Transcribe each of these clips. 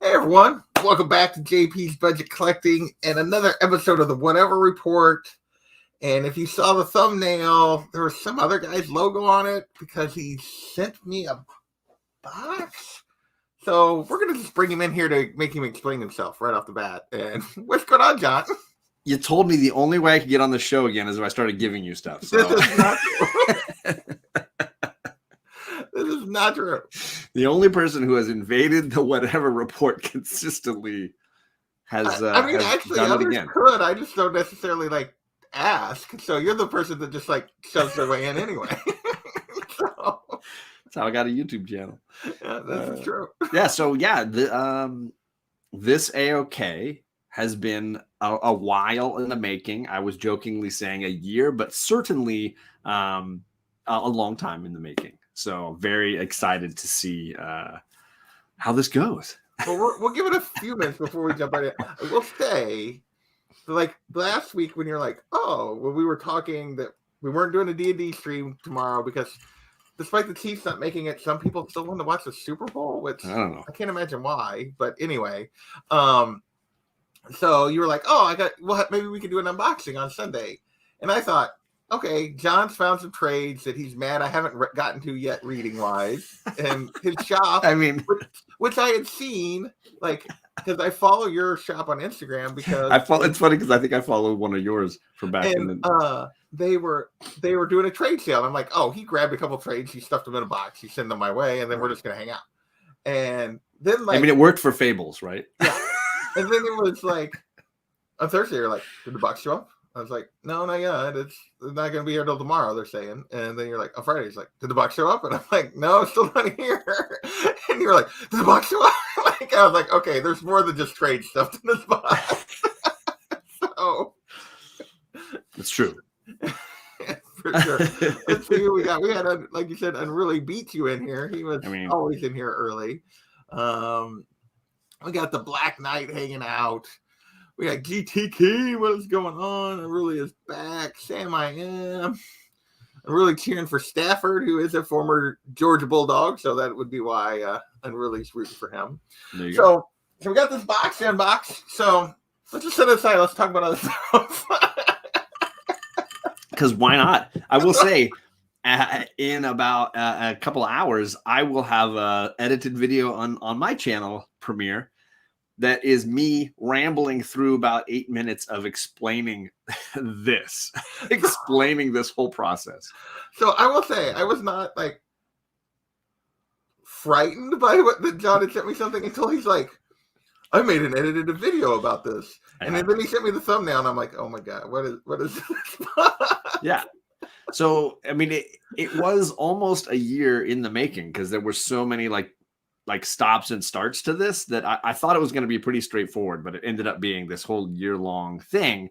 Hey everyone, welcome back to JP's Budget Collecting and another episode of the Whatever Report. And if you saw the thumbnail, there was some other guy's logo on it because he sent me a box. So we're going to just bring him in here to make him explain himself right off the bat. And what's going on, John? You told me the only way I could get on the show again is if I started giving you stuff. So. This is not true. This is not true. The only person who has invaded the Whatever Report consistently has. I mean, has actually, done it others again. could. I just don't necessarily ask. So you're the person that just shoves their way in anyway. So, that's how I got a YouTube channel. Yeah, that's true. Yeah. So yeah, this AOK has been a while in the making. I was jokingly saying a year, but certainly a long time in the making. So very excited to see how this goes. Well, we'll give it a few minutes before we jump right in. I will say, last week when you're when we were talking that we weren't doing a D&D stream tomorrow because despite the Chiefs not making it, some people still want to watch the Super Bowl, which I don't know. I can't imagine why. But anyway, so you were like, maybe we could do an unboxing on Sunday. And I thought, okay, John's found some trades that he's mad I haven't gotten to yet reading wise. And his shop, I mean, which I had seen, because I follow your shop on Instagram because it's funny because I think I followed one of yours from back in the they were doing a trade sale. I'm like, oh, he grabbed a couple trades, he stuffed them in a box, he sent them my way, and then we're just gonna hang out. And then it worked for Fables, right? Yeah. And then it was on Thursday, you're like, did the box show up? I was like, no, not yet. It's not going to be here till tomorrow, they're saying. And then you're like, on Friday, he's like, did the box show up? And I'm like, no, it's still not here. And you're like, did the box show up? I was like, okay, there's more than just trade stuff in this box. So. It's true. For sure. Let's see who we got. We had, like you said, Unruly beat you in here. He was always in here early. We got the Black Knight hanging out. We got GTK. What is going on? Unruly is back. Sam I am. I'm really cheering for Stafford, who is a former Georgia Bulldog, so that would be why Unruly's rooting for him. So we got this box to unbox. So let's just set it aside. Let's talk about other stuff. Because why not? I will say, in about a couple of hours, I will have an edited video on my channel premiere. That is me rambling through about 8 minutes of explaining this whole process. So I will say, I was not frightened by that John had sent me something until he's like, I made an edited video about this. And then he sent me the thumbnail and I'm like, oh my God, what is this? Yeah. So, I mean, it was almost a year in the making because there were so many stops and starts to this that I thought it was going to be pretty straightforward, but it ended up being this whole year-long thing.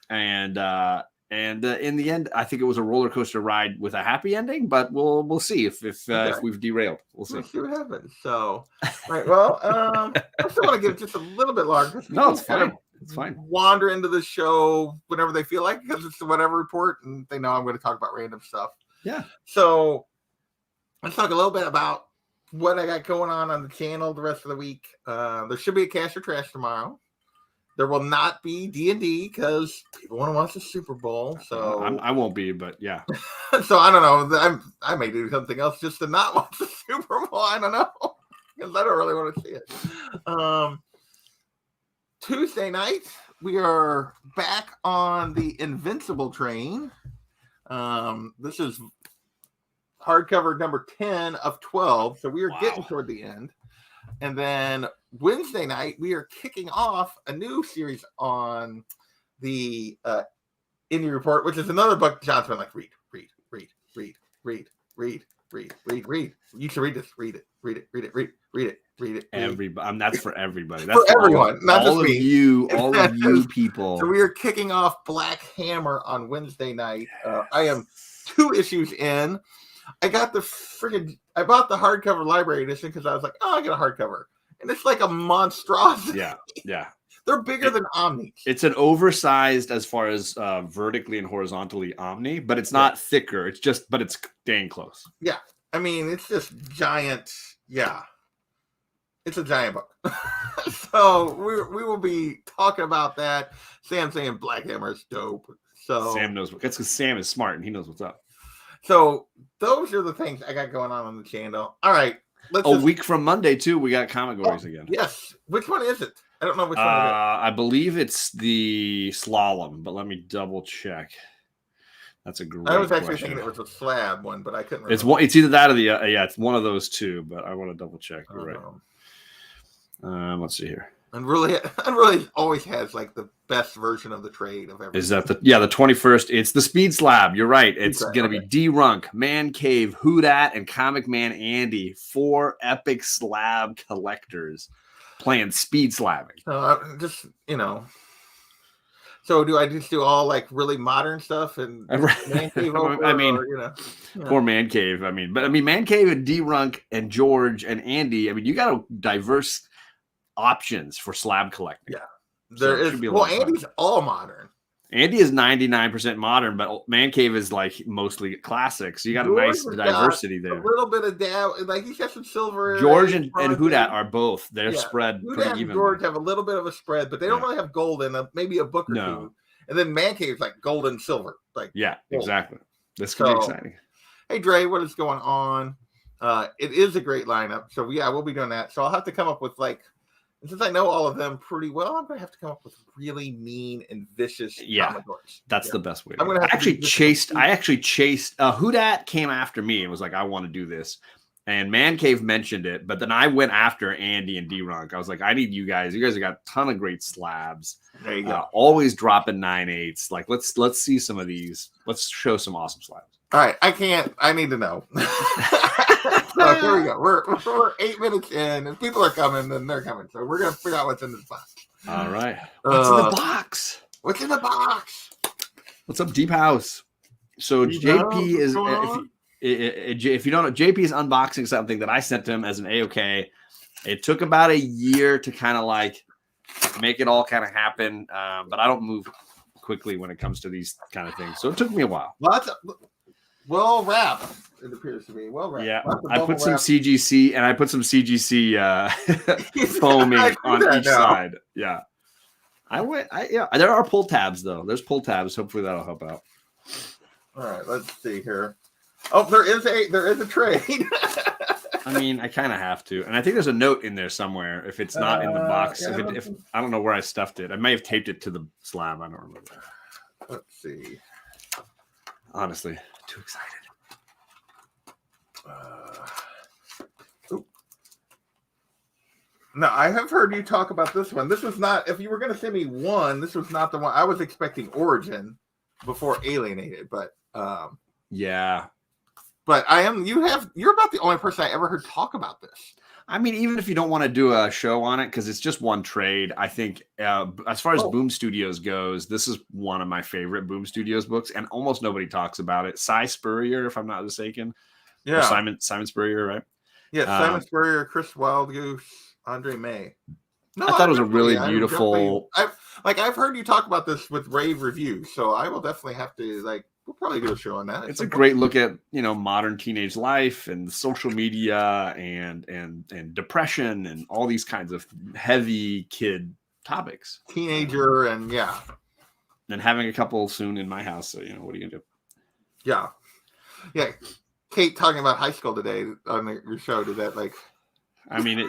And in the end, I think it was a roller coaster ride with a happy ending, but we'll see if we've derailed. We'll see. We'll see what happens. So, right. Well, I still want to give it just a little bit longer. No, it's fine. It's fine. Wander into the show whenever they feel like, because it's the Whatever Report, and they know I'm going to talk about random stuff. Yeah. So let's talk a little bit about what I got going on the channel the rest of the week. There should be a Cash or Trash tomorrow. There will not be D&D because people want to watch the Super Bowl. So I won't be, but yeah. So I don't know. I may do something else just to not watch the Super Bowl. I don't know because I don't really want to see it. Tuesday night we are back on the Invincible train. This is hardcover number 10 of 12. So we are getting toward the end. And then Wednesday night, we are kicking off a new series on the Indie Report, which is another book John's been like, read. You should read this. Read it. That's for everybody. That's for everyone, not all just of me. You, all of you people. So we are kicking off Black Hammer on Wednesday night. I am 2 issues in. I bought the hardcover library edition because I was like, I get a hardcover. And it's like a monstrosity. Yeah. They're bigger than Omni. It's an oversized as far as vertically and horizontally Omni, but it's not thicker. But it's dang close. Yeah. I mean, it's just giant. Yeah. It's a giant book. So we will be talking about that. Sam saying Black Hammer is dope. So Sam knows. That's because Sam is smart and he knows what's up. So those are the things I got going on the channel. All right. A week from Monday, too, we got Comic Gories again. Yes. Which one is it? I don't know which one it is. I believe it's the Slalom, but let me double check. That's a great I was actually question. thinking it was a slab one, but I couldn't remember. It's either that or the yeah, it's one of those two, but I want to double check. You're right. Let's see here. Unruly always has like the best version of the trade of everything. Is that the 21st? It's the Speed Slab. You're right. It's gonna be D-Runk, Man Cave, Hoodat, and Comic Man Andy. 4 epic slab collectors playing speed slabbing. Just So do I just do all like really modern stuff and Man Cave over, I mean, poor Man Cave. I mean, Man Cave and D-Runk and George and Andy. I mean, you got a diverse options for slab collecting. Yeah, there is. Well, Andy's all modern. Andy is 99% modern, but Man Cave is like mostly classic. So you got a nice diversity there. A little bit of dab, like he's got some silver. George and Hoodat are both. They're spread Hoodat pretty and even. George have a little bit of a spread, but they don't really have gold in them. Maybe a book or two. And then Man Cave's like gold and silver. Like exactly. This could be exciting. Hey Dre, what is going on? It is a great lineup. So we'll be doing that. So I'll have to come up with since I know all of them pretty well, I'm gonna have to come up with really mean and vicious Commodores. That's the best way. I actually chased Hoodat came after me and was like, I want to do this. And Man Cave mentioned it, but then I went after Andy and D-Runk. I was like, I need you guys. You guys have got a ton of great slabs. There you go. Always dropping 9/8. Like, let's see some of these. Let's show some awesome slabs. All right, I need to know. So here we go. We're 8 minutes in, and people are coming, and they're coming. So we're gonna figure out what's in this box. All right. What's in the box? What's in the box? What's up, Deep House? So JP is if you don't know, JP is unboxing something that I sent to him as an AOK. It took about a year to kind of like make it all kind of happen, but I don't move quickly when it comes to these kind of things. So it took me a while. Well wrapped, it appears to be. Well wrapped. Yeah, I put some CGC and I put some CGC foaming on each side. Yeah. There are pull tabs though. There's pull tabs. Hopefully that'll help out. All right, let's see here. Oh, there is a trade. I mean, I kind of have to, and I think there's a note in there somewhere. If it's not in the box, if I don't know where I stuffed it, I may have taped it to the slab. I don't remember. Let's see. Honestly, too excited. No, I have heard you talk about this one. This was not. If you were going to send me one, this was not the one. I was expecting Origin before Alienated, but yeah. But you're about the only person I ever heard talk about this. I mean, even if you don't want to do a show on it, because it's just one trade, I think as far as Boom Studios goes, this is one of my favorite Boom Studios books, and almost nobody talks about it. Cy Spurrier, if I'm not mistaken. Yeah. Or Simon Spurrier, right? Yeah, Simon Spurrier, Chris Wildgoose, Andre May. No, I thought it was a really beautiful. I've heard you talk about this with rave reviews, so I will definitely have to we'll probably do a show on that. It's a great look at modern teenage life and social media and depression and all these kinds of heavy kid topics. Teenager and having a couple soon in my house. So what are you gonna do? Yeah. Kate talking about high school today on your show. Did that I mean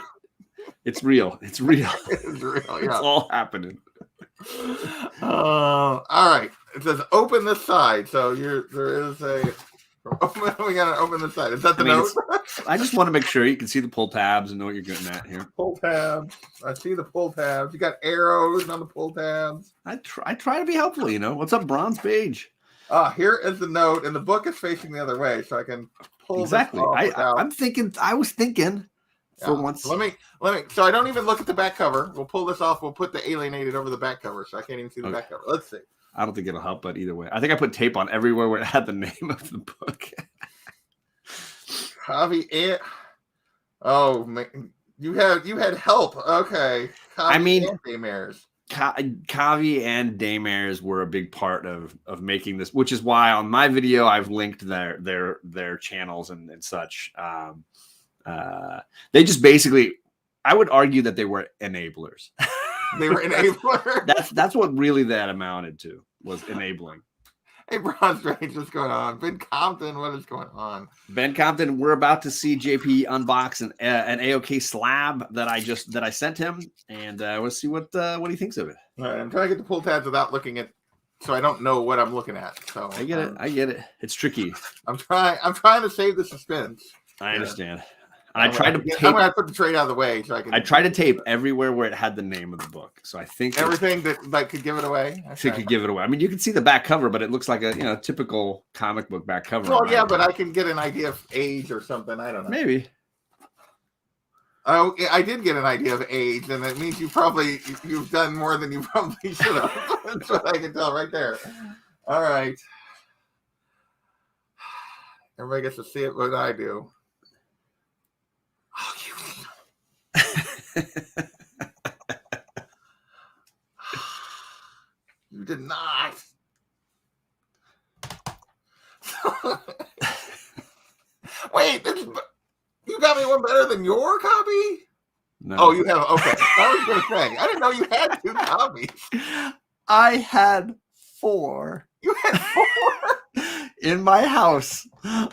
it's real. It's real. It's real. Yeah. It's all happening. All right. It says open this side. So there is a we gotta open this side. Is that the note? I just want to make sure you can see the pull tabs and know what you're getting at here. Pull tabs. I see the pull tabs. You got arrows on the pull tabs. I try to be helpful, What's up, Bronze Page? Here is the note, and the book is facing the other way, so I can pull exactly. I was thinking for once. Let me. So I don't even look at the back cover. We'll pull this off. We'll put the Alienated over the back cover, so I can't even see the back cover. Let's see. I don't think it'll help, but either way, I think I put tape on everywhere where it had the name of the book. Javi, oh man, you had help. Okay, Kavi and Daymares. Kavi and Daymares were a big part of making this, which is why on my video I've linked their channels and such. They just basically I would argue that they were enablers. They were enablers. That's what really that amounted to, was enabling. Hey, Bronze Range, what's going on? Ben Compton, what is going on? Ben Compton, we're about to see JP unbox an AOK slab that I sent him, and we'll see what he thinks of it. All right, I'm trying to get the pull tabs without looking at, so I don't know what I'm looking at. So I get it. It's tricky. I'm trying to save the suspense. I understand. And I'm gonna put the trade out of the way so I can. I tried to tape everywhere where it had the name of the book, so I think everything that could give it away. Okay. Could give it away. I mean, you can see the back cover, but it looks like a typical comic book back cover. Well, yeah, but I can get an idea of age or something. I don't know. Maybe. Oh, I did get an idea of age, and it means you've done more than you probably should have. That's what I can tell right there. All right. Everybody gets to see it what I do. Oh, you did not. Wait, you got me one better than your copy? No. Oh, you have. Okay. I was going to say, I didn't know you had 2 copies. I had 4. You had 4? In my house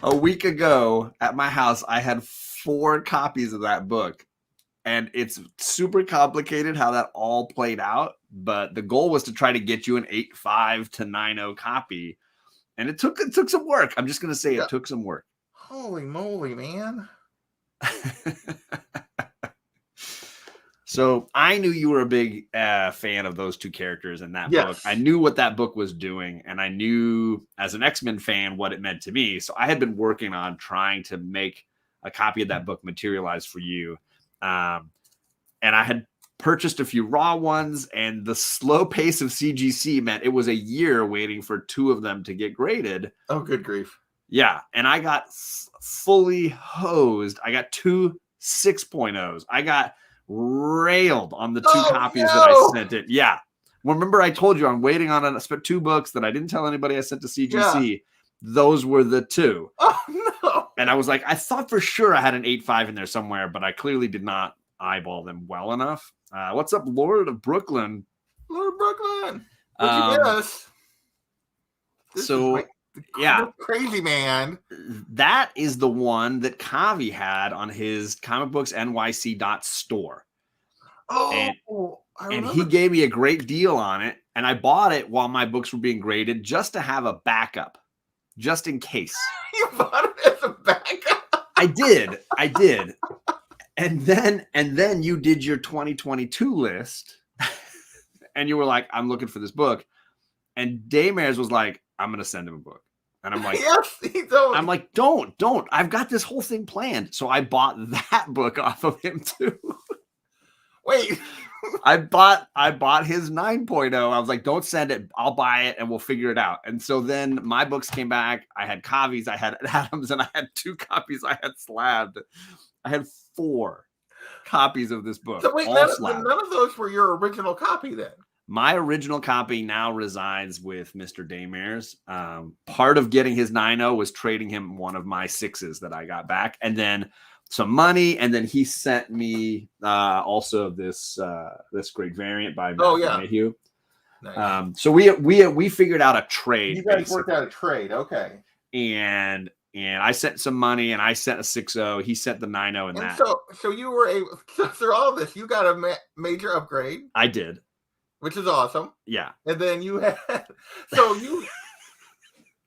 a week ago at my house, I had 4 copies of that book, and it's super complicated how that all played out. But the goal was to try to get you an 8.5 to 9.0 copy, and it took some work. I'm just gonna say it took some work. Holy moly, man! So I knew you were a big fan of those 2 characters in that book. I knew what that book was doing, and I knew as an X-Men fan what it meant to me. So I had been working on trying to make a copy of that book materialize for you. And I had purchased a few raw ones, and the slow pace of CGC meant it was a year waiting for 2 of them to get graded. Oh, good grief. Yeah. And I got fully hosed. I got 2 6.0s. I got railed on the 2 copies that I sent it. Yeah. Well, remember I told you I'm waiting on 2 books that I didn't tell anybody I sent to CGC. Yeah. Those were the 2. Oh, no. And I was like, I thought for sure I had an 8.5 in there somewhere, but I clearly did not eyeball them well enough. What's up, Lord of Brooklyn? Lord of Brooklyn. What'd you miss? So, yeah. Crazy man. That is the one that Kavi had on his comicbooksnyc.store. Oh, and he gave me a great deal on it. And I bought it while my books were being graded just to have a backup, just in case. You bought it as a backup? I did. And then you did your 2022 list, and you were like, I'm looking for this book. And Daymares was like, I'm going to send him a book. And I'm like, yes, he don't. I'm like, don't. I've got this whole thing planned. So I bought that book off of him too. Wait. I bought his 9.0. I was like, don't send it. I'll buy it and we'll figure it out. And so then my books came back. I had Kavi's, I had Adams, and I had 2 copies I had slabbed. I had 4 copies of this book. So wait, none of those were your original copy then? My original copy now resides with Mr. Daymares. Part of getting his 9.0 was trading him one of my 6s that I got back, and then some money, and then he sent me also this great variant by Mayhew. Nice. So we figured out a trade. You guys worked out a trade, okay. And I sent some money, and I sent a 6.0. He sent the 9.0 and that. So you were able, through all this, you got a major upgrade. I did. Which is awesome. Yeah. And then you had, so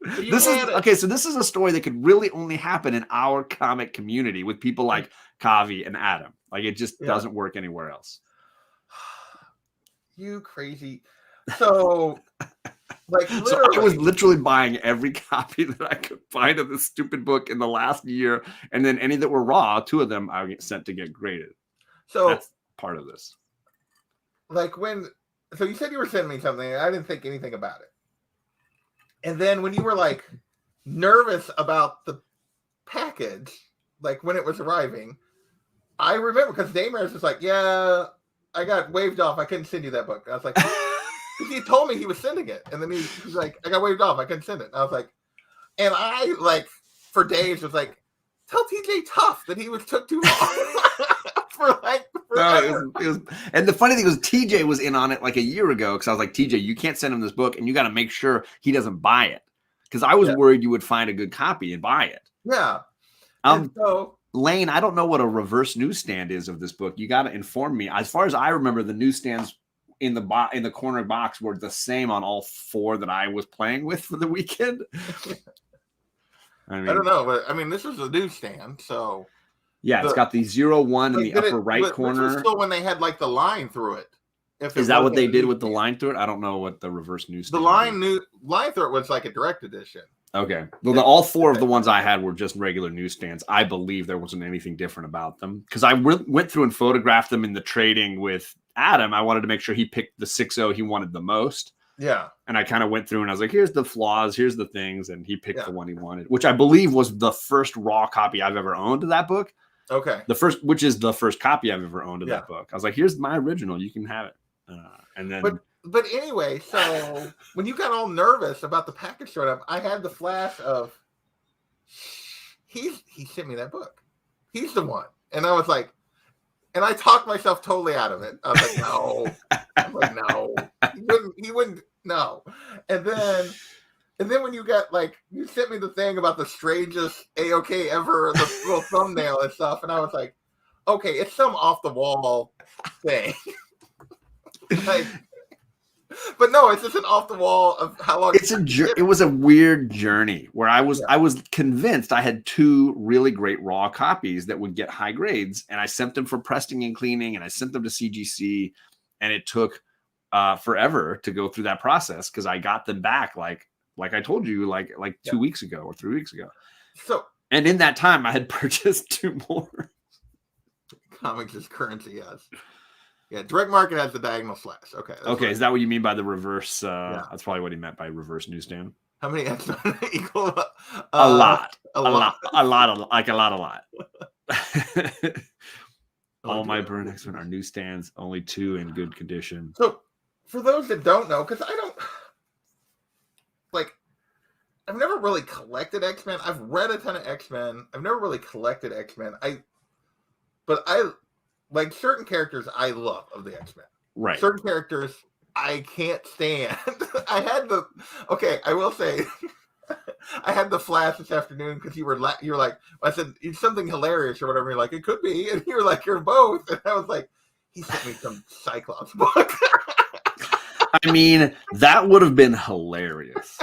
this is a story that could really only happen in our comic community with people like Kavi and Adam. Like, it just doesn't work anywhere else. You crazy. So, like, literally. So I was literally buying every copy that I could find of this stupid book in the last year. And then any that were raw, 2 of them I get sent to get graded. So that's part of this. Like so you said you were sending me something, and I didn't think anything about it. And then when you were like nervous about the package, like when it was arriving, I remember because Daymares was like, yeah, I got waved off. I couldn't send you that book. I was like, he told me he was sending it. And then he's like, I got waved off. I couldn't send it. And I was like, and I like for days was like, tell TJ Tough that he took too long for it was, and the funny thing was TJ was in on it like a year ago because I was like, TJ, you can't send him this book, and you got to make sure he doesn't buy it because I was worried you would find a good copy and buy it. Yeah. And so, Lane, I don't know what a reverse newsstand is of this book. You got to inform me. As far as I remember, the newsstands in the corner box were the same on all 4 that I was playing with for the weekend. I don't know, but I mean, this is a newsstand, so yeah, it's got the 01 in the upper right corner. This was still when they had like the line through it. Is that what they did with the line through it? I don't know what the reverse newsstand. The line through it was like a direct edition. Okay. Well, all 4 of the ones I had were just regular newsstands. I believe there wasn't anything different about them because I went through and photographed them in the trading with Adam. I wanted to make sure he picked the 6.0 he wanted the most. Yeah. And I kind of went through and I was like, here's the flaws, here's the things. And he picked the one he wanted, which I believe was the first raw copy I've ever owned of that book. Okay. Which is the first copy I've ever owned of that book. I was like, here's my original. You can have it. And then. But anyway, so when you got all nervous about the package showing up, I had the flash of, he sent me that book. He's the one. And I was like, and I talked myself totally out of it. I was like, no. I'm like, no. He wouldn't, no. And then when you got like, you sent me the thing about the strangest AOK ever, the little thumbnail and stuff. And I was like, okay, it's some off the wall thing. Like, but no, it's just an off the wall of how long it was a weird journey where I was convinced I had 2 really great raw copies that would get high grades, and I sent them for pressing and cleaning, and I sent them to CGC, and it took forever to go through that process because I got them back like I told you like 2 weeks ago or 3 weeks ago. So, and in that time I had purchased 2 more. Comics is currency, yes. Yeah, direct market has the diagonal slash. Okay. Okay, is that what you mean by the reverse? That's probably what he meant by reverse newsstand. How many X-Men equal? A lot. All my burn X-Men are newsstands, only 2 in good condition. So, for those that don't know, because I don't, like, I've never really collected X-Men. I've read a ton of X-Men. I've never really collected X-Men. But I like certain characters I love of the X-Men. Right. Certain characters I can't stand. I will say, I had the flash this afternoon because you're like, I said, it's something hilarious or whatever. You're like, it could be. And you're like, you're both. And I was like, he sent me some Cyclops book. I mean, that would have been hilarious.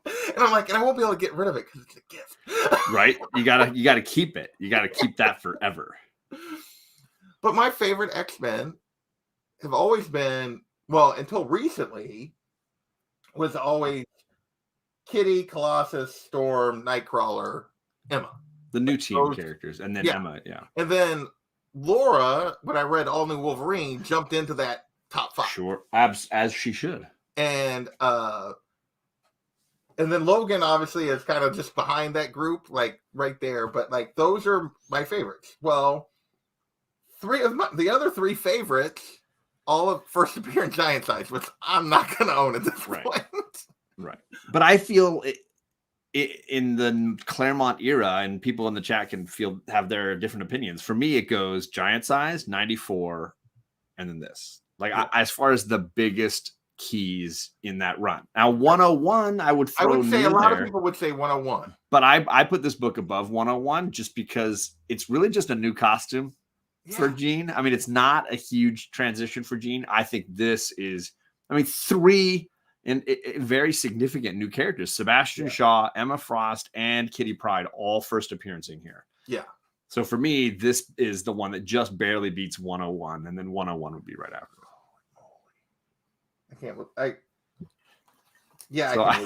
And I'm like, and I won't be able to get rid of it because it's a gift. Right? You gotta keep it. You gotta keep that forever. But my favorite X-Men have always been, well, until recently, was always Kitty, Colossus, Storm, Nightcrawler, Emma. The new team characters. And then Emma, And then Laura, when I read All New Wolverine, jumped into that top 5. Sure. As she should. And then Logan obviously is kind of just behind that group, like right there. But like those are my favorites. Well, the other 3 favorites, all of first appearance giant size, which I'm not going to own at this point. Right. But I feel in the Claremont era, and people in the chat can have their different opinions. For me, it goes giant size, 94, and then this. Like as far as the biggest keys in that run. Now 101, I would say a lot of people would say 101. But I put this book above 101 just because it's really just a new costume for Jean. I mean, it's not a huge transition for Jean. I think this is, 3 and very significant new characters. Sebastian Shaw, Emma Frost, and Kitty Pryde, all first appearancing here. Yeah. So for me, this is the one that just barely beats 101, and then 101 would be right after. I can't believe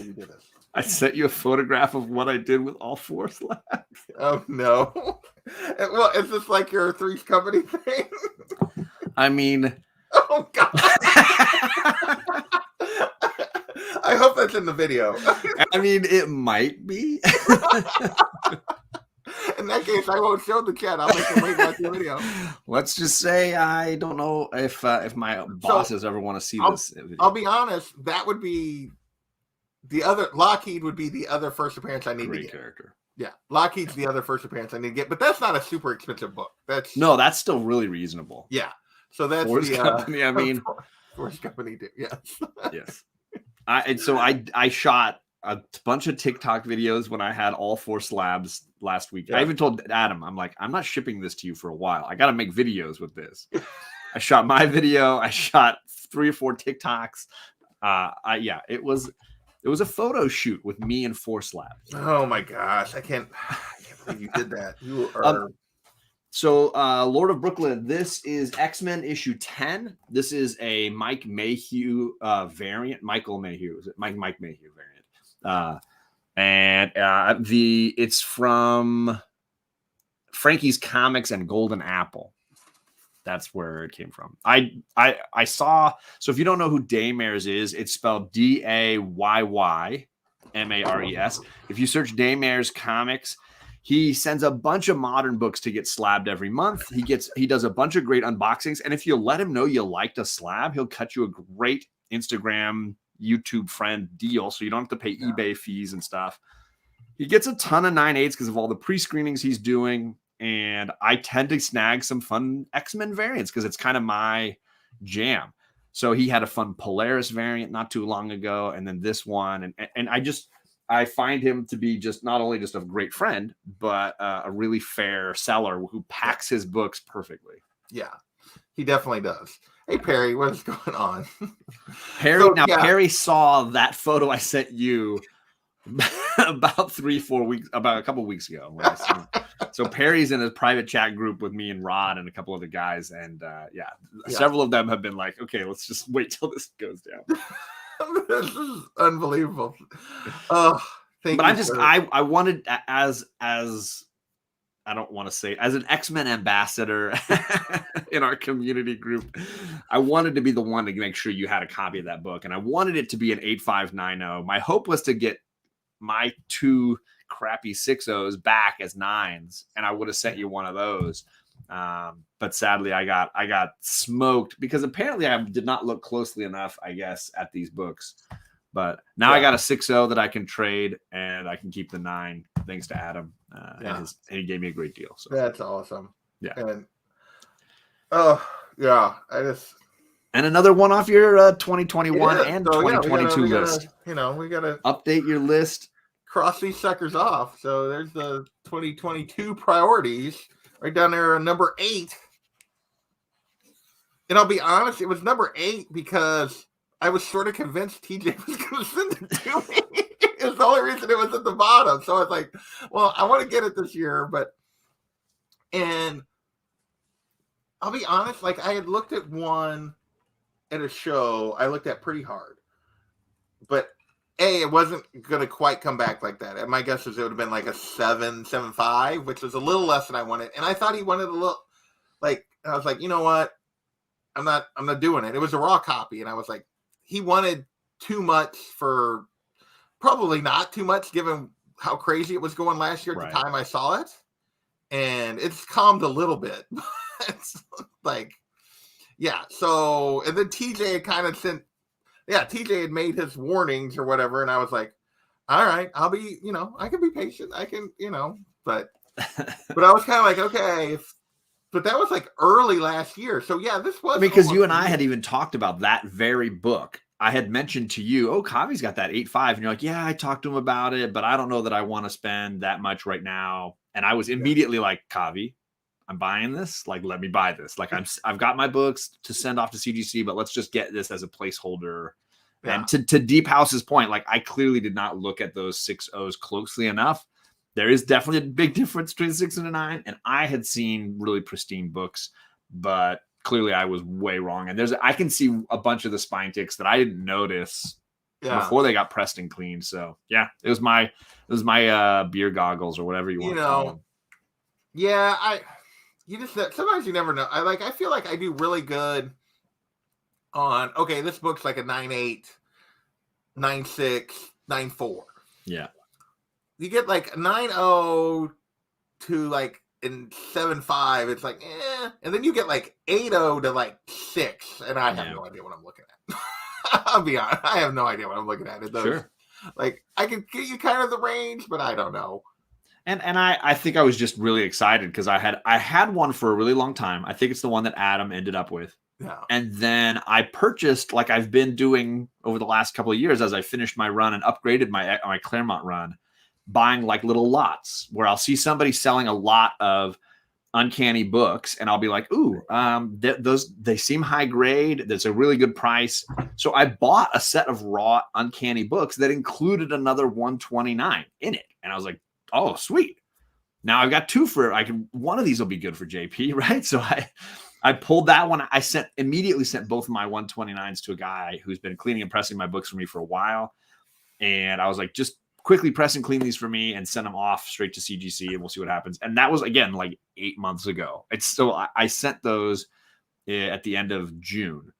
you did this. I sent you a photograph of what I did with all 4 slabs. Oh, no. Well, is this like your Three's Company thing? I mean... Oh, God. I hope that's in the video. I mean, it might be. In that case, I won't show the chat. I'll make them wait watch the video. Let's just say I don't know if my bosses ever want to see this video. I'll be honest. That would be the other. Lockheed would be the other first appearance I need to get. Character. Yeah, Lockheed's the other first appearance I need to get. But that's not a super expensive book. That's still really reasonable. Yeah. So that's Force the Company. I mean, Force Company. Yes. yes. I shot a bunch of TikTok videos when I had all 4 slabs last week. Yeah. I even told Adam, I'm like, I'm not shipping this to you for a while. I got to make videos with this. I shot my video. I shot 3 or 4 TikToks. It was a photo shoot with me and 4 slabs. Oh my gosh, I can't believe you did that. You are. So, Lord of Brooklyn, this is X-Men issue 10. This is a Mike Mayhew variant. Michael Mayhew. Is it Mike Mayhew variant? It's from Frankie's Comics and Golden Apple. That's where it came from. I saw. So if you don't know who Daymares is, it's spelled Daymares. If you search Daymares Comics, he sends a bunch of modern books to get slabbed every month. He does a bunch of great unboxings, and if you let him know you liked a slab, he'll cut you a great Instagram, YouTube friend deal, so you don't have to pay eBay fees and stuff. He gets a ton of 9/8 because of all the pre-screenings he's doing. And I tend to snag some fun X-Men variants because it's kind of my jam. So he had a fun Polaris variant not too long ago, and then this one. And I find him to be just not only just a great friend, but a really fair seller who packs his books perfectly. Yeah, he definitely does. Hey, Perry, what's going on? Perry saw that photo I sent you about 3-4 weeks, about a couple weeks ago. So Perry's in a private chat group with me and Rod and a couple other guys, and several of them have been like, "Okay, let's just wait till this goes down." This is unbelievable. Oh, I wanted as I don't want to say as an X-Men ambassador in our community group, I wanted to be the one to make sure you had a copy of that book, and I wanted it to be an 8590. My hope was to get my 2 crappy 6.0s back as 9s, and I would have sent you one of those. But sadly, I got smoked because apparently I did not look closely enough, I guess, at these books. But now I got a 6.0 that I can trade, and I can keep the 9 thanks to Adam. And he gave me a great deal. So that's awesome. Yeah. And and another one off your 2021 and 2022 list. We gotta update your list. Cross these suckers off. So there's the 2022 priorities right down there, number 8. And I'll be honest, it was number 8 because I was sort of convinced TJ was going to send it to me. It's the only reason it was at the bottom. So I was like, well, I want to get it this year, and I'll be honest, like I had looked at one at a show I looked at pretty hard, but it wasn't going to quite come back like that. And my guess is it would have been like a 7.75, which was a little less than I wanted. And I thought he wanted a little, like, I was like, you know what? I'm not doing it. It was a raw copy. And I was like, he wanted too much for probably not too much given how crazy it was going last year at the time I saw it. And it's calmed a little bit. It's like, so, and then TJ had kind of sent, TJ had made his warnings or whatever, and I was like, all right, I'll be, I can be patient. I can, but I was kind of like, okay, but that was like early last year. So this was because you and I had even talked about that very book. I had mentioned to you, Kavi's got that 8.5, and you're like, yeah, I talked to him about it, but I don't know that I want to spend that much right now. And I was immediately like, Kavi, I'm buying this. Like, let me buy this. Like, I've got my books to send off to CGC, but let's just get this as a placeholder. Yeah. And to Deep House's point, like I clearly did not look at those 6.0s closely enough. There is definitely a big difference between 6 and a 9, and I had seen really pristine books, but clearly I was way wrong. And I can see a bunch of the spine ticks that I didn't notice before they got pressed and cleaned. So it was my beer goggles or whatever you want to call them. Yeah, sometimes you never know. I feel like I do really good on, okay, this book's like a 9.8, 9.6, 9.4. Yeah. You get like 9.0 to like in 7.5, it's like, and then you get like 8.0 to like 6, and I have no idea what I'm looking at. I'll be honest, I have no idea what I'm looking at. Sure. Like, I can get you kind of the range, but I don't know. And I think I was just really excited because I had one for a really long time. I think it's the one that Adam ended up with. Yeah. And then I purchased, like I've been doing over the last couple of years as I finished my run and upgraded my Claremont run, buying like little lots where I'll see somebody selling a lot of Uncanny books and I'll be like, ooh, they seem high grade. That's a really good price. So I bought a set of raw Uncanny books that included another 129 in it. And I was like, oh, sweet. Now I've got two one of these will be good for JP, right? So I pulled that one. I immediately sent both of my 129s to a guy who's been cleaning and pressing my books for me for a while. And I was like, just quickly press and clean these for me and send them off straight to CGC and we'll see what happens. And that was, again, like 8 months ago. It's still, I sent those at the end of June.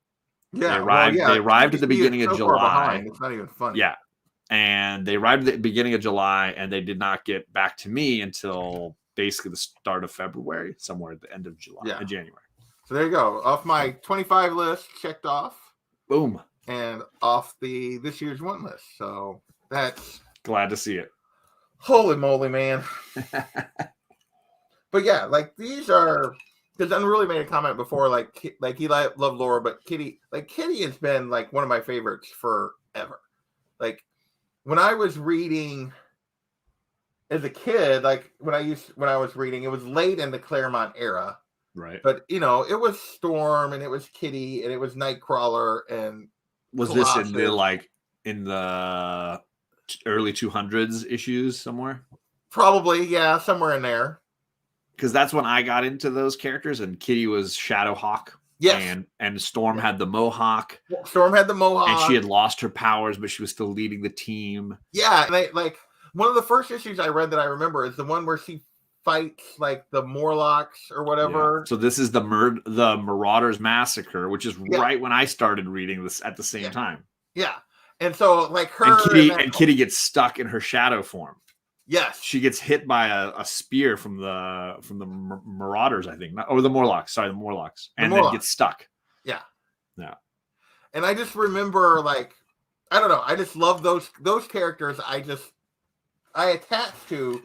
Yeah. They arrived at the beginning of July. It's not even funny. Yeah. And they arrived at the beginning of July and they did not get back to me until basically the start of February, somewhere at the end of January. So there you go. Off my 25 list, checked off. Boom. And off this year's one list. So that's glad to see it. Holy moly, man. But yeah, like these are, because Unruly made a comment before, like he loved Laura, but Kitty has been like one of my favorites forever. Like when I was reading as a kid, like when I was reading, it was late in the Claremont era. Right. But it was Storm and it was Kitty and it was Nightcrawler and was Colossus. This in the early 200s issues somewhere? Probably, yeah, somewhere in there. Because that's when I got into those characters, and Kitty was Shadowhawk. Yes. And Storm had the Mohawk. Storm had the Mohawk. And she had lost her powers, but she was still leading the team. Yeah, and one of the first issues I read that I remember is the one where she fights like the Morlocks or whatever. Yeah. So this is the Marauders Massacre, which is right when I started reading this at the same time. Yeah. And so like her and Kitty gets stuck in her shadow form. Yes. She gets hit by a spear from the Marauders, I think, or the Morlocks. Sorry, the Morlocks. And then gets stuck. Yeah. Yeah. And I just remember, like, I don't know, I just love those characters. I attached to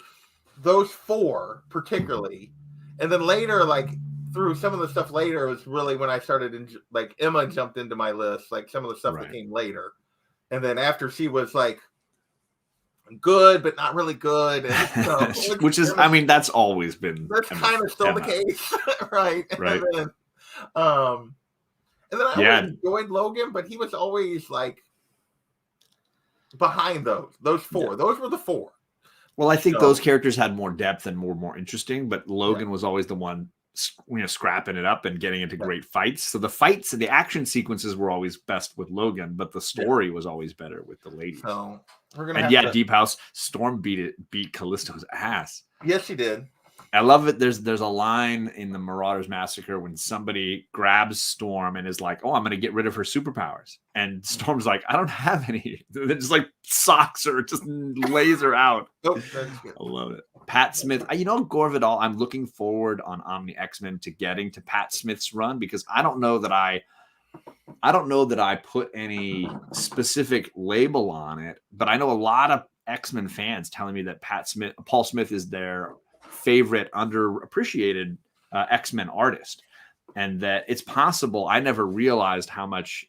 those four particularly. And then later, like through some of the stuff later, was really when I started like Emma jumped into my list, like some of the stuff that came later. And then after she was like good, but not really good. And so, which is, I mean, that's always been. That's kind of still the case. Right. Right. And then I always enjoyed Logan, but he was always like behind those four. Yeah. Those were the four. Well, I think those characters had more depth and more interesting, but Logan was always the one, scrapping it up and getting into great fights. So the fights and the action sequences were always best with Logan, but the story was always better with the ladies. So we're gonna Deep House Storm beat Callisto's ass. Yes, she did. I love it. There's a line in the Marauders Massacre when somebody grabs Storm and is like, "Oh, I'm going to get rid of her superpowers," and Storm's like, "I don't have any." They're just like socks her, just lays her out. Oh, that's good. I love it. Pat Smith, Gore Vidal. I'm looking forward on Omni X-Men to getting to Pat Smith's run because I don't know that I put any specific label on it, but I know a lot of X-Men fans telling me that Paul Smith is their favorite underappreciated X-Men artist, and that it's possible. I never realized how much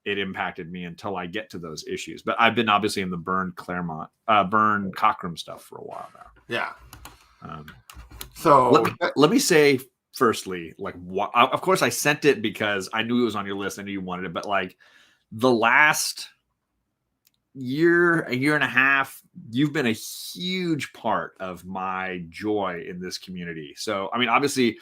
it impacted me until I get to those issues. But I've been obviously in the Byrne Cockrum stuff for a while now. Yeah. So let me say firstly, like, of course I sent it because I knew it was on your list. I knew you wanted it, but like the last a year and a half, you've been a huge part of my joy in this community. So, I mean, obviously,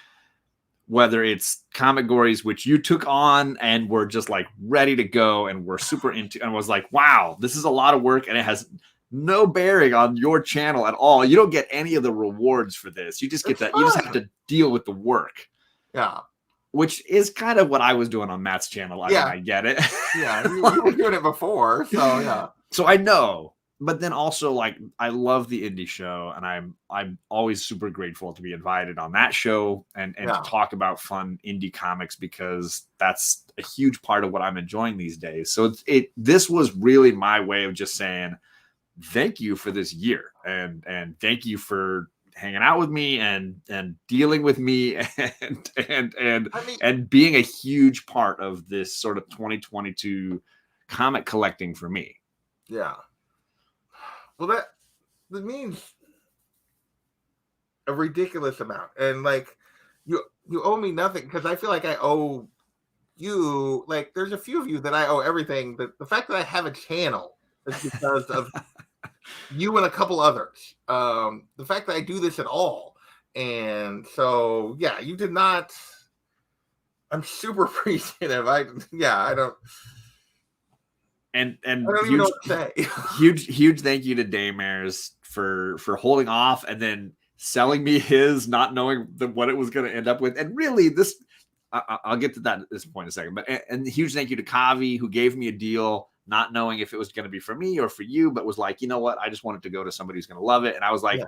whether it's Comic Gories, which you took on and were just like ready to go and were super into, and was like, wow, this is a lot of work and it has no bearing on your channel at all. You don't get any of the rewards for this. You just get that. You just have to deal with the work. Yeah. Which is kind of what I was doing on Matt's channel. I get it. Yeah. You were doing it before. So, yeah. So I know, but then also like I love the indie show, and I'm always super grateful to be invited on that show and to talk about fun indie comics because that's a huge part of what I'm enjoying these days. So this was really my way of just saying thank you for this year, and thank you for hanging out with me and dealing with me and being a huge part of this sort of 2022 comic collecting for me. Yeah. Well, that means a ridiculous amount, and like you owe me nothing, because I feel like I owe you, like, there's a few of you that I owe everything. The fact that I have a channel is because of you and a couple others. The fact that I do this at all, and so yeah, you did not. I'm super appreciative. I don't. And I don't even know what to say. huge thank you to Daymares for holding off and then selling me his, not knowing what it was going to end up with. And really, this I'll get to that at this point in a second. But and huge thank you to Kavi, who gave me a deal, not knowing if it was going to be for me or for you, but was like, you know what, I just wanted to go to somebody who's going to love it. And I was like,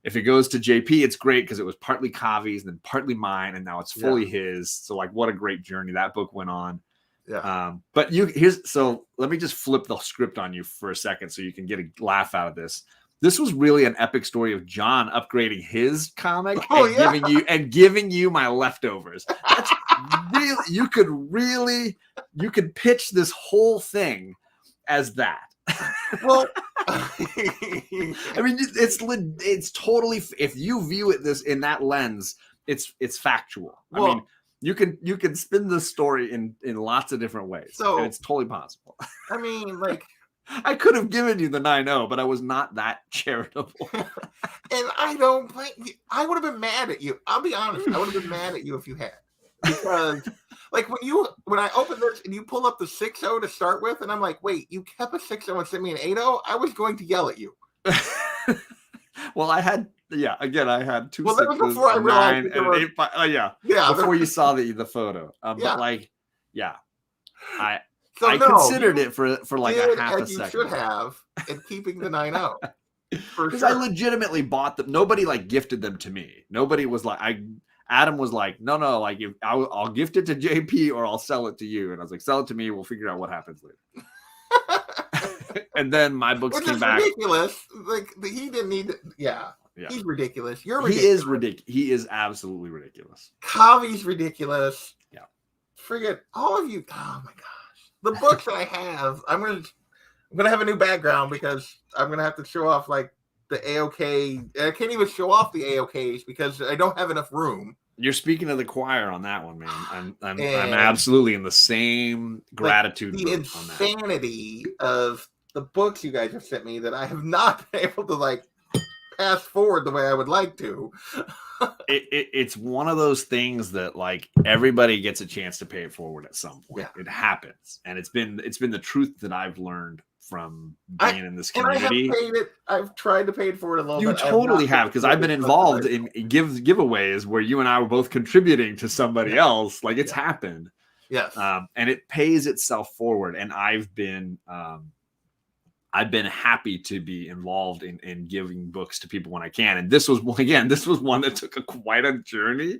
if it goes to JP, it's great, because it was partly Kavi's and then partly mine, and now it's fully his. So like, what a great journey that book went on. Yeah. But so let me just flip the script on you for a second so you can get a laugh out of this. This was really an epic story of John upgrading his comic and giving you my leftovers. That's really, you could pitch this whole thing as that. Well, I mean, it's totally, if you view it in that lens, it's factual. Well, I mean, you can spin this story in lots of different ways. So and it's totally possible. I mean, like, I could have given you the 9.0, but I was not that charitable. And I don't blame you. I would have been mad at you. I'll be honest. I would have been mad at you if you had. Because like when I opened this and you pull up the 6.0 to start with, and I'm like, wait, you kept a 6.0 and sent me an 8.0? I was going to yell at you. Well, I had two. Well, that was before I realized 9 and an 8. Yeah. Before you saw the photo. But like, I considered it for like a half a second. You should have in keeping the 9.0. Because I legitimately bought them. Nobody like gifted them to me. Nobody was like, Adam was like, no, like I'll gift it to JP or I'll sell it to you. And I was like, sell it to me. We'll figure out what happens later. And then my books came back. Ridiculous. Like he didn't need it. Yeah. He's ridiculous. You're ridiculous. He is ridiculous. He is absolutely ridiculous. Kavi's ridiculous. Yeah. Forget all of you. Oh my gosh. The books that I have, I'm gonna have a new background, because I'm gonna have to show off like the AOK. I can't even show off the AOKs because I don't have enough room. You're speaking to the choir on that one, man. I'm absolutely in the same gratitude. The insanity of the books you guys have sent me that I have not been able to like pass forward the way I would like to. It's one of those things that like everybody gets a chance to pay it forward at some point. It happens, and it's been the truth that I've learned from being in this community. And I have paid it. I've tried to pay it forward a little bit. You totally have, because I've been involved in giveaways where you and I were both contributing to somebody else. Like it's happened. Yes. And it pays itself forward. And I've been happy to be involved in giving books to people when I can. And this was one that took quite a journey,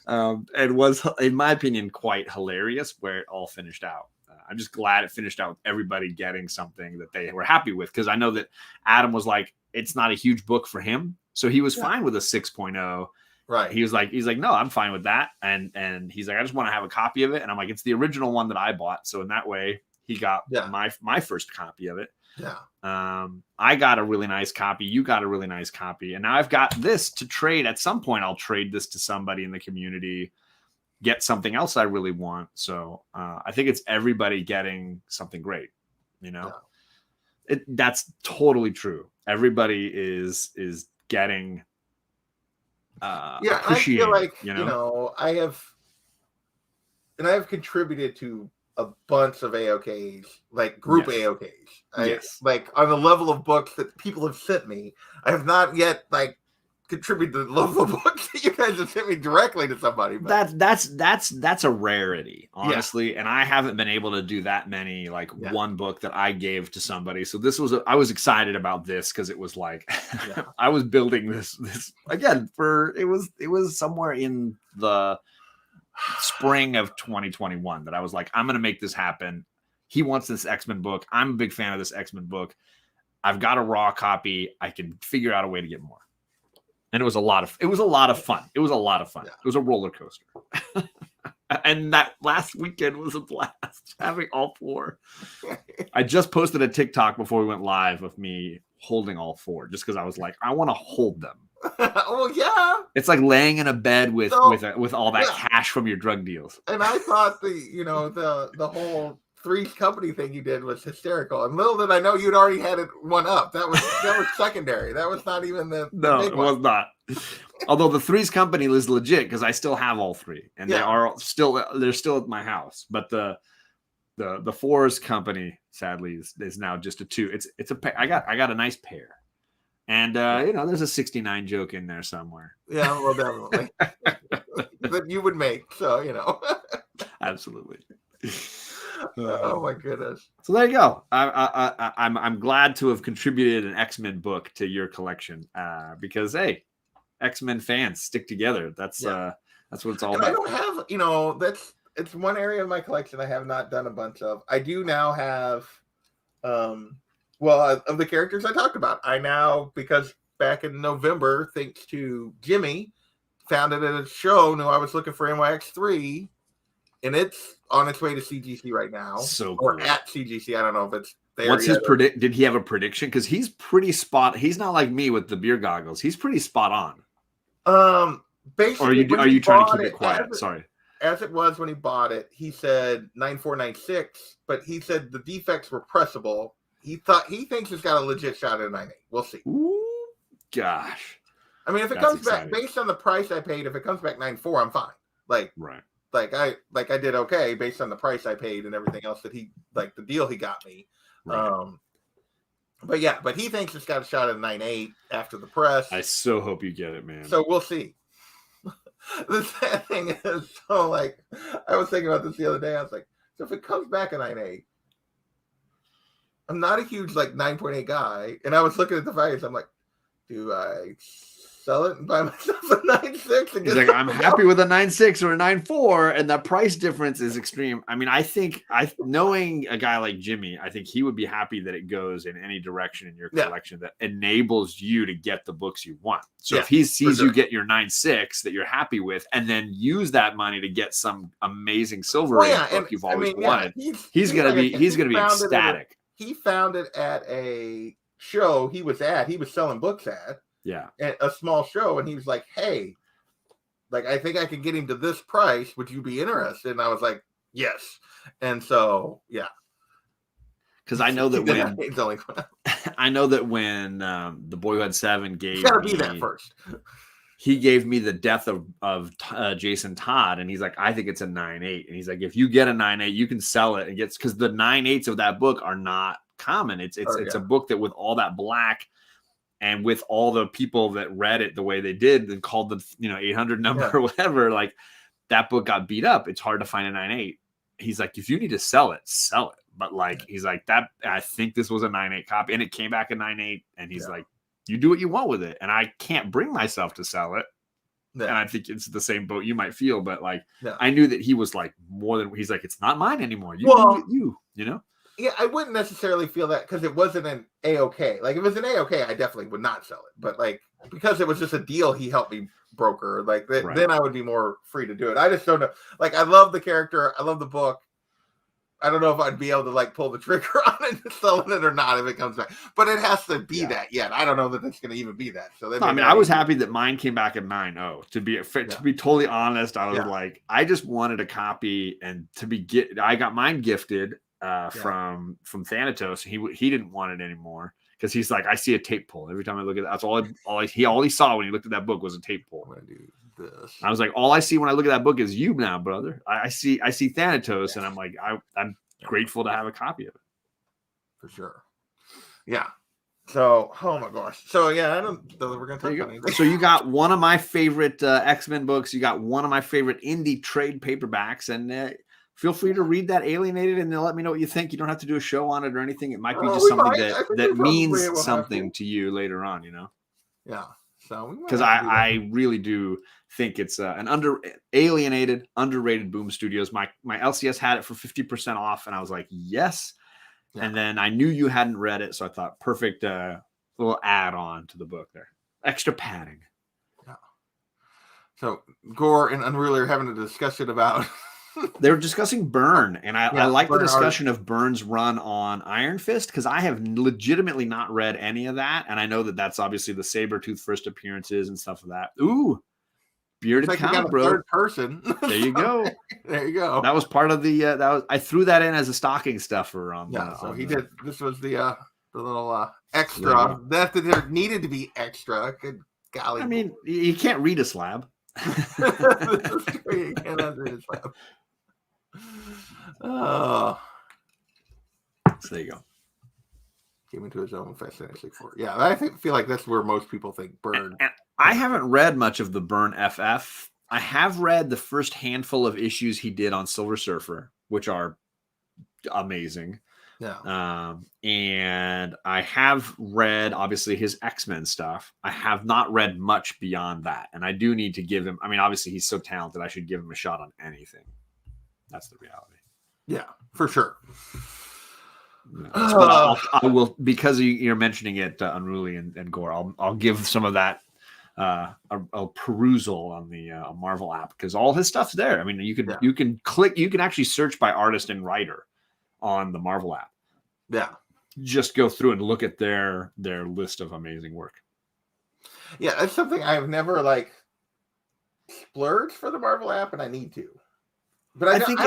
and was, in my opinion, quite hilarious where it all finished out. I'm just glad it finished out with everybody getting something that they were happy with, because I know that Adam was like, it's not a huge book for him, so he was fine with a 6.0. Right. He's like, no, I'm fine with that. And he's like, I just want to have a copy of it. And I'm like, it's the original one that I bought. So in that way, he got my first copy of it. Yeah. I got a really nice copy. You got a really nice copy. And now I've got this to trade. At some point, I'll trade this to somebody in the community, get something else I really want. So I think it's everybody getting something great. You know, that's totally true. Everybody is getting I feel like, I have contributed to a bunch of AOKs, like group AOKs. Like on the level of books that people have sent me, I have not yet like contributed to the level of books that you guys have sent me directly to somebody. But that's a rarity, honestly. And I haven't been able to do that many, like one book that I gave to somebody. So this was, I was excited about this because it was like, I was building this again it was somewhere in the spring of 2021 that I was like, I'm going to make this happen. He wants this X-Men book. I'm a big fan of this X-Men book. I've got a raw copy. I can figure out a way to get more. And it was a lot of fun. It was a lot of fun. Yeah. It was a roller coaster. And that last weekend was a blast, having all 4. I just posted a TikTok before we went live of me holding all 4, just because I was like, I want to hold them. Well, yeah. It's like laying in a bed with all that cash from your drug deals. And I thought the whole Three's Company thing you did was hysterical. And little did I know you'd already had it one up. That was secondary. That was not even the big one. Was not. Although the Three's Company is legit because I still have all 3, and they're still at my house. But the Fours Company, sadly, is now just a 2. I got a nice pair, and there's a 69 joke in there somewhere. Yeah, well, definitely that you would make. So Absolutely. Oh my goodness! So there you go. I'm glad to have contributed an X-Men book to your collection because hey, X-Men fans stick together. That's what it's all about. I don't have it's one area of my collection I have not done a bunch of. I do now have of the characters I talked about. I now, because back in November, thanks to Jimmy, found it at a show, knew I was looking for NYX3, and it's on its way to CGC right now. So cool. Or at CGC. I don't know if it's there. What's his predict? Did he have a prediction? Because he's pretty he's not like me with the beer goggles. He's pretty spot on. Basically, or are you trying to keep it quiet? Sorry. As it was when he bought it, he said 9496, but he said the defects were pressable. He thinks it's got a legit shot at 98. We'll see. Ooh, gosh. I mean, if it comes back based on the price I paid, if it comes back 94, I'm fine. Right. Like I did okay based on the price I paid and everything else that he the deal he got me. Right. But he thinks it's got a shot at 9.8 after the press. I so hope you get it, man. So we'll see. The sad thing is, so I was thinking about this the other day. I was like, so if it comes back a 9.8, I'm not a huge 9.8 guy, and I was looking at the values. I'm like, do I sell it and buy myself a 9.6? He's like, I'm happy with a 9.6 or a 9.4, and the price difference is extreme. I mean, I think knowing a guy like Jimmy, I think he would be happy that it goes in any direction in your collection that enables you to get the books you want. So if he sees you get your 9.6 that you're happy with, and then use that money to get some amazing Silver book you've always wanted, he's gonna be ecstatic. He found it at a show he was at. He was selling books at. Yeah. At a small show, and he was like, hey, I think I can get him to this price. Would you be interested? And I was like, yes. And so, yeah. Because I know that when The Boy Who Had 7 gave gotta be that first. He gave me the death of Jason Todd, and he's like, I think it's a 9.8. And he's like, if you get a 9.8, you can sell it and get, because the 9.8s of that book are not common. It's a book that with all that black and with all the people that read it the way they did and called the 800 number or whatever, that book got beat up. It's hard to find a 9.8. He's like, if you need to sell it, sell it. But he's like, that I think this was a 9.8 copy, and it came back a 9.8, and he's like, you do what you want with it. And I can't bring myself to sell it. Yeah. And I think it's the same boat you might feel, but I knew that he was more than, he's like, it's not mine anymore. You know? Yeah, I wouldn't necessarily feel that because it wasn't an AOK. If it was an AOK, I definitely would not sell it. But because it was just a deal he helped me broker, then I would be more free to do it. I just don't know. I love the character. I love the book. I don't know if I'd be able to pull the trigger on it and selling it or not if it comes back. But it has to be that yet. I don't know that it's going to even be that. So I was happy that mine came back at 9.0. To be totally honest, I was I just wanted a copy, and I got mine gifted from Thanatos. He didn't want it anymore because he's like, I see a tape pull every time I look at that. That's all he saw when he looked at that book was a tape pull. I'm gonna do this. I was like, all I see when I look at that book is you now, brother. I see Thanatos, and I'm like, I'm grateful to have a copy of it. For sure. Yeah. So, oh my gosh. So yeah, I don't know that we're gonna talk about anything. So you got one of my favorite X-Men books. You got one of my favorite indie trade paperbacks, and feel free to read that Alienated, and then let me know what you think. You don't have to do a show on it or anything. It might be just something that means something to you later on, Yeah. So because I really do think it's an underrated Boom Studios. My LCS had it for 50% off, and I was like, yes. Yeah. And then I knew you hadn't read it, so I thought perfect little add-on to the book there. Extra padding. Yeah. So Gore and Unruly are having a discussion about. They were discussing Burn, and I like the discussion of Burn's run on Iron Fist because I have legitimately not read any of that, and I know that that's obviously the Sabretooth first appearances and stuff of that. Ooh, bearded comic, bro. Third person. There you go. There you go. That was part of the. I threw that in as a stocking stuffer on. Yeah, so he did. This was the little extra. That there needed to be extra. Good golly. I mean, you can't read a slab. You cannot read a slab. Oh. So there you go. Came into his own Fantastic Four. Yeah, I feel like that's where most people think Burn. And I haven't read much of the Burn FF. I have read the first handful of issues he did on Silver Surfer, which are amazing. Yeah. And I have read, obviously, his X-Men stuff. I have not read much beyond that. And I do need to give him, I mean, obviously, he's so talented. I should give him a shot on anything. That's the reality. Yeah, for sure. I will, because you're mentioning it, Unruly and Gore. I'll give some of that a perusal on the Marvel app because all his stuff's there. I mean, you can click, you can actually search by artist and writer on the Marvel app. Yeah, just go through and look at their list of amazing work. Yeah, that's something I've never like splurged for the Marvel app, and I need to. But I think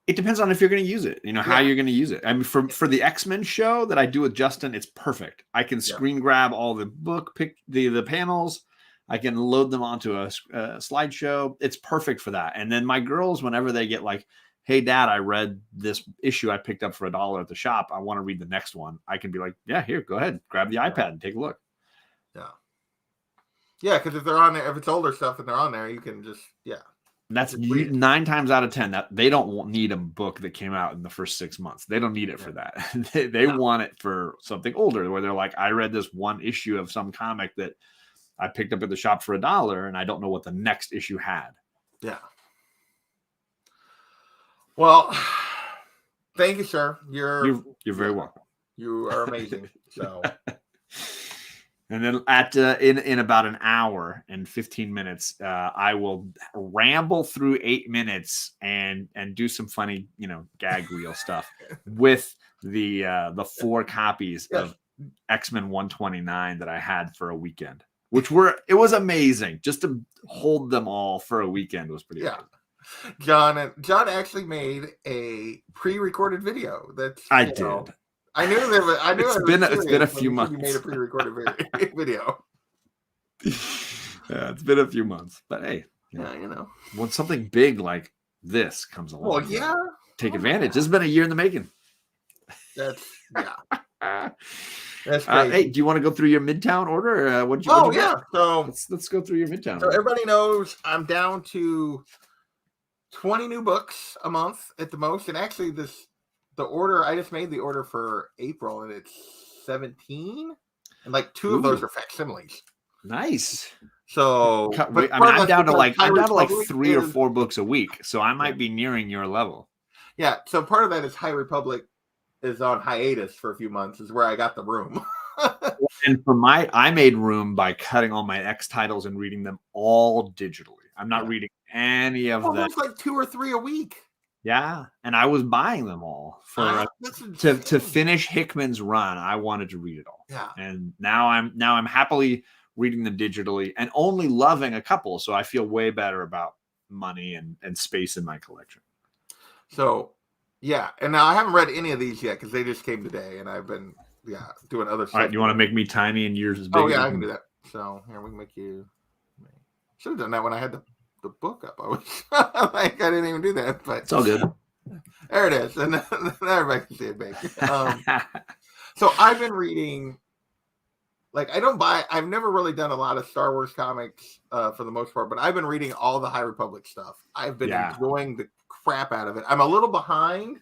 it depends on if you're going to use it, how you're going to use it. I mean, for the X-Men show that I do with Justin, it's perfect. I can screen grab all the book, pick the panels. I can load them onto a slideshow. It's perfect for that. And then my girls, whenever they get like, hey, Dad, I read this issue I picked up for $1 at the shop. I want to read the next one. I can be like, yeah, here, go ahead. Grab the iPad and take a look. Yeah. Yeah, because if they're on there, if it's older stuff and they're on there, you can just, That's 9 times out of 10 that they don't need a book that came out in the first 6 months. They don't need it for that. they want it for something older where they're like, I read this one issue of some comic that I picked up at the shop for $1 and I don't know what the next issue had. Yeah. Well, thank you, sir. You're very welcome. You are amazing. So, and then at in about an hour and 15 minutes, I will ramble through 8 minutes and do some funny, gag reel stuff with the 4 copies of X-Men 129 that I had for a weekend, it was amazing. Just to hold them all for a weekend was pretty amazing. John actually made a pre-recorded video. I knew there was. I knew it's been a few months. You made a pre-recorded video. Yeah, it's been a few months, but hey, when something big like this comes along, take advantage. This has been a year in the making. That's That's hey, do you want to go through your Midtown order? Or what'd you get? So let's go through your Midtown. So everybody knows I'm down to 20 new books a month at the most, and actually the order I just made the order for April, and it's 17, and like 2 of those are facsimiles. Nice. So, I'm down to like 3 or 4 books a week, so I might be nearing your level. Yeah. So part of that is High Republic is on hiatus for a few months, is where I got the room. And I made room by cutting all my X titles and reading them all digitally. I'm not reading any of them. It's like 2 or 3 a week. Yeah, and I was buying them all for to finish Hickman's run. I wanted to read it all. Yeah, and now I'm happily reading them digitally and only loving a couple, so I feel way better about money and space in my collection. So, yeah, and now I haven't read any of these yet because they just came today, and I've been doing other stuff. All right, you want to make me tiny and yours is big? Oh yeah, I can do that. So here we can make you. Should have done that when I had the book up. I was like, I didn't even do that, but it's all good. There it is, and now everybody can see it big. So I've been reading. Like I've never really done a lot of Star Wars comics for the most part, but I've been reading all the High Republic stuff. I've been enjoying the crap out of it. I'm a little behind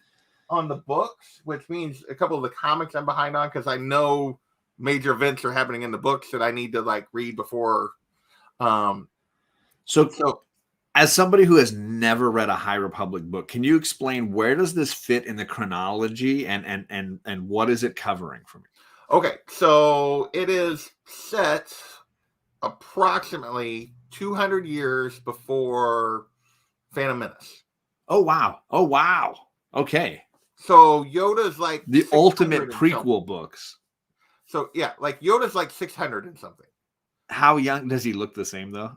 on the books, which means a couple of the comics I'm behind on because I know major events are happening in the books that I need to like read before. So As somebody who has never read a High Republic book, can you explain where does this fit in the chronology and what is it covering for me? Okay, so it is set approximately 200 years before Phantom Menace. Oh wow. Oh wow. Okay. So Yoda's like The 600 ultimate and something. prequel books. So yeah, like Yoda's like 600 and something. How young does he look? The same though.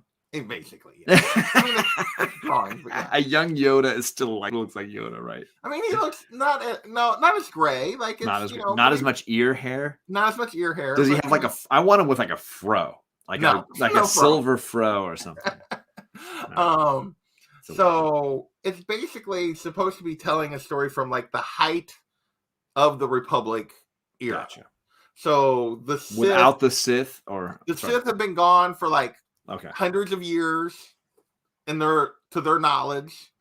Basically, yeah. I mean, it's drawing, but yeah. A young Yoda is still like looks like Yoda, right? I mean, he looks not as gray. Like it's Not as you know not as much ear hair. not as much ear hair. Does he but, have like a? I want him with like a fro, like No, like no a fro. silver fro or something. So it's basically supposed to be telling a story from like the height of the Republic era. Gotcha. So the Sith, Without the Sith, or Sith have been gone for like okay, hundreds of years, in to their knowledge.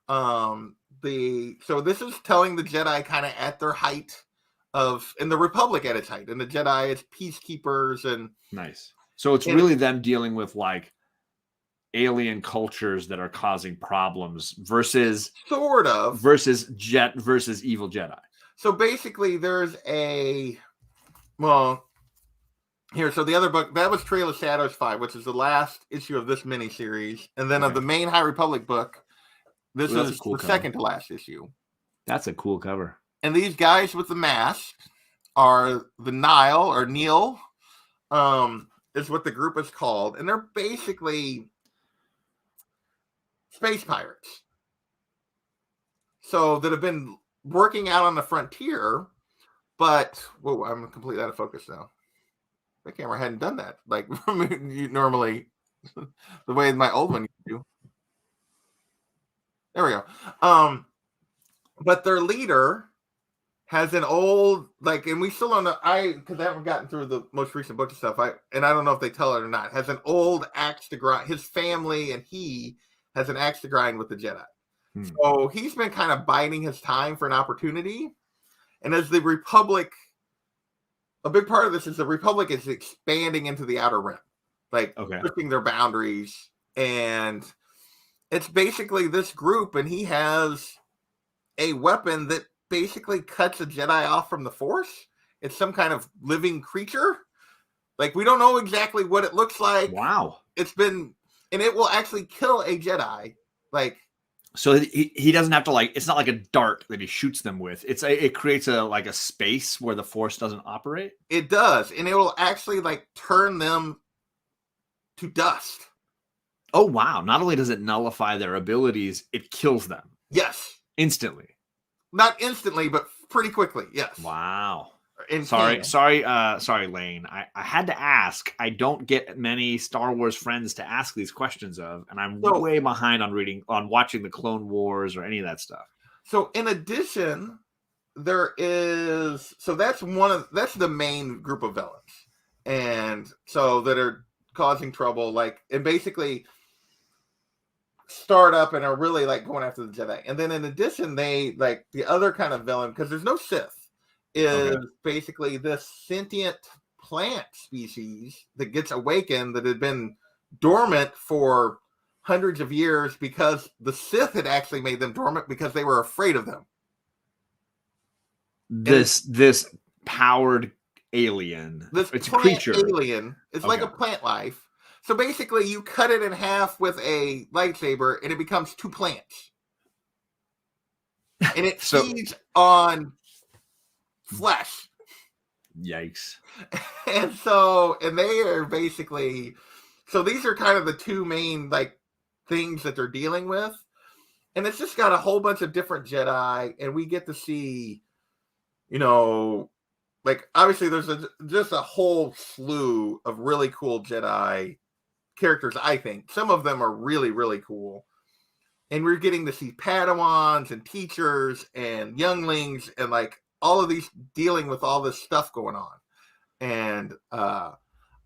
So this is telling the Jedi kind of at their height and the Republic at its height, and the Jedi as peacekeepers and nice. So it's really them dealing with like alien cultures that are causing problems versus versus evil Jedi. So basically, there's so the other book that was Trail of Shadows 5, which is the last issue of this miniseries, and then of the main High Republic book, this is the second to last issue. That's a cool cover. And these guys with the mask are the Nile or Neil, is what the group is called, and they're basically space pirates. So that have been working out on the frontier, but I'm completely out of focus now. My camera hadn't done that like you normally the way my old one used to. There we go. But their leader has an old and we still don't know. Because I haven't gotten through the most recent book and stuff. I don't know if they tell it or not. Has an old axe to grind. His family and he has an axe to grind with the Jedi. So he's been kind of biding his time for an opportunity. And as the Republic, a big part of this is the Republic is expanding into the Outer Rim, pushing their boundaries. And it's basically this group, and he has a weapon that basically cuts a Jedi off from the Force. It's some kind of living creature. Like, we don't know exactly what it looks like. Wow. And it will actually kill a Jedi. So he doesn't have to it's not like a dart that he shoots them with. It creates a space where the Force doesn't operate. It does, and it will actually turn them to dust. Oh wow! Not only does it nullify their abilities, it kills them. Yes, instantly. Not instantly, but pretty quickly. Yes. Wow. Sorry, Lane. I had to ask. I don't get many Star Wars friends to ask these questions of, and I'm way behind on watching the Clone Wars or any of that stuff. So in addition, there is that's the main group of villains, and so that are causing trouble, and basically start up and are really going after the Jedi. And then in addition, they the other kind of villain, because there's no Sith, is basically this sentient plant species that gets awakened that had been dormant for hundreds of years because the Sith had actually made them dormant because they were afraid of them. This powered alien, it's a creature alien. It's like a plant life. So basically, you cut it in half with a lightsaber, and it becomes two plants, and it feeds on flesh. Yikes! And they are basically, so these are kind of the two main things that they're dealing with, and it's just got a whole bunch of different Jedi, and we get to see, obviously there's just a whole slew of really cool Jedi characters. I think some of them are really, really cool, and we're getting to see Padawans and teachers and younglings and all of these dealing with all this stuff going on. And I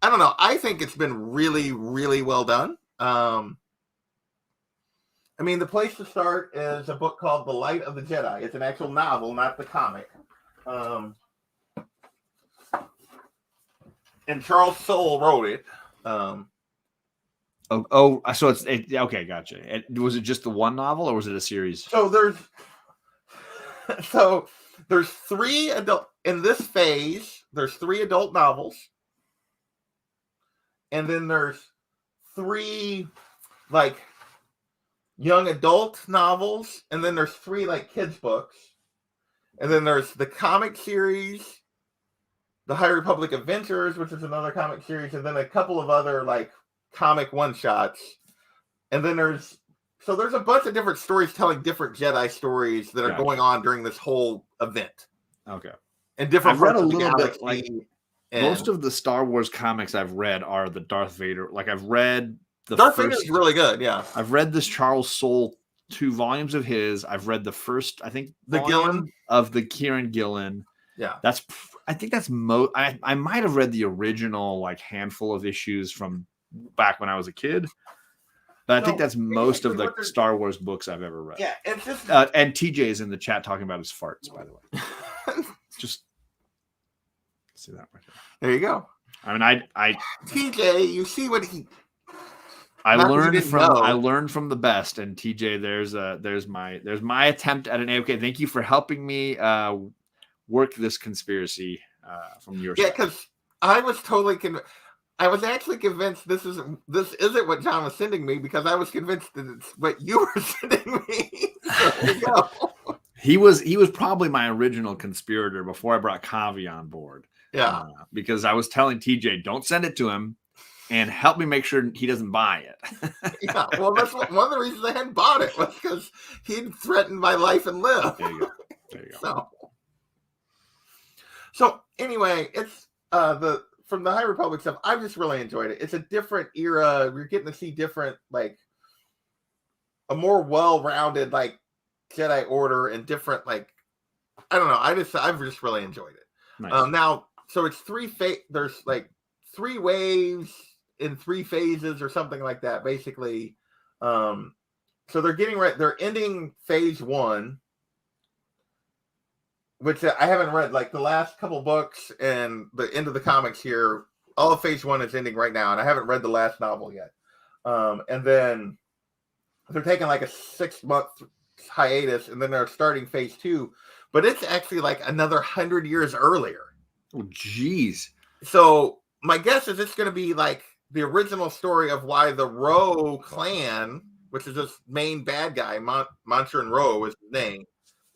don't know, I think it's been really, really well done. I mean, the place to start is a book called The Light of the Jedi. It's an actual novel, not the comic. And Charles Soule wrote it. So okay, gotcha. Was it just the one novel, or was it a series? So there's 3 adult in this phase. There's 3 adult novels, and then there's 3 like young adult novels, and then there's 3 like kids books, and then there's the comic series, the High Republic Adventures, which is another comic series, and then a couple of other like comic one shots, and then there's a bunch of different stories telling different Jedi stories that are going on during this whole event. Okay. And different I've read parts a of the little bit galaxy. Most of the Star Wars comics I've read are the Darth Vader. Like I've read Darth Vader is really good. Yeah. I've read this Charles Soule 2 volumes of his. I've read the first, I think, the Gillen of the Kieran Gillen. Yeah. I think that's I might have read the original like handful of issues from back when I was a kid. But I think that's most of the Star Wars books I've ever read. Yeah, it's just and TJ is in the chat talking about his farts, by the way. Just see that right there. There you go. I mean, I TJ, you see what he. I learned from the best, and TJ, there's my attempt at an AOK. Thank you for helping me work this conspiracy from your side. Yeah, because I was totally convinced. I was actually convinced this isn't what John was sending me, because I was convinced that it's what you were sending me. So there you go. He was probably my original conspirator before I brought Kavi on board. Yeah, because I was telling TJ, don't send it to him, and help me make sure he doesn't buy it. Yeah, well, that's one of the reasons I hadn't bought it, was because he'd threatened my life and limb. There you go. So anyway, it's from the High Republic stuff. I just really enjoyed it. It's a different era. We're getting to see different, like, a more well-rounded like Jedi Order, and different, like, I don't know. I've just really enjoyed it. Nice. Now, so it's there's like 3 waves in 3 phases or something like that, basically. So they're ending phase 1, which I haven't read. Like the last couple books and the end of the comics here, all of phase 1 is ending right now, and I haven't read the last novel yet. And then they're taking like a 6-month hiatus, and then they're starting phase 2, but it's actually like another 100 years earlier. Oh, geez. So my guess is it's going to be like the original story of why the Ro clan, which is this main bad guy, Monster and Ro is his name,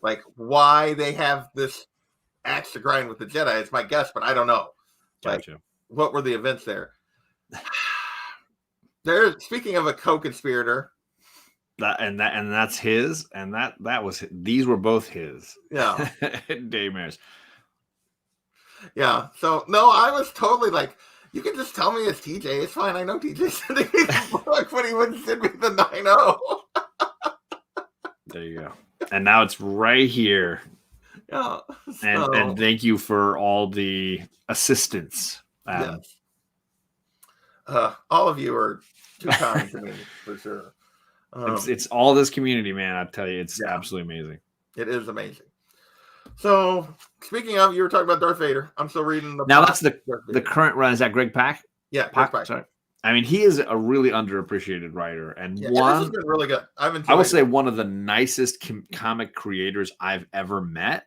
like why they have this axe to grind with the Jedi. It's my guess, but I don't know. Gotcha. Like, what were the events there? Speaking of a co-conspirator. That's his, and that was these were both his. Yeah. Daymares. Yeah. So no, I was totally like, you can just tell me it's TJ. It's fine. I know TJ's sending me the book, but he wouldn't send me the 9-0. There you go. And now it's right here. Yeah. And thank you for all the assistance. Yes. All of you are too kind to me, for sure. It's all this community, man. I tell you, it's absolutely amazing. It is amazing. So, speaking of, you were talking about Darth Vader. I'm still reading now. That's the current run. Is that Greg Pak? Yeah, Greg Pak. Sorry. I mean, he is a really underappreciated writer, and this has been really good. I will say one of the nicest comic creators I've ever met.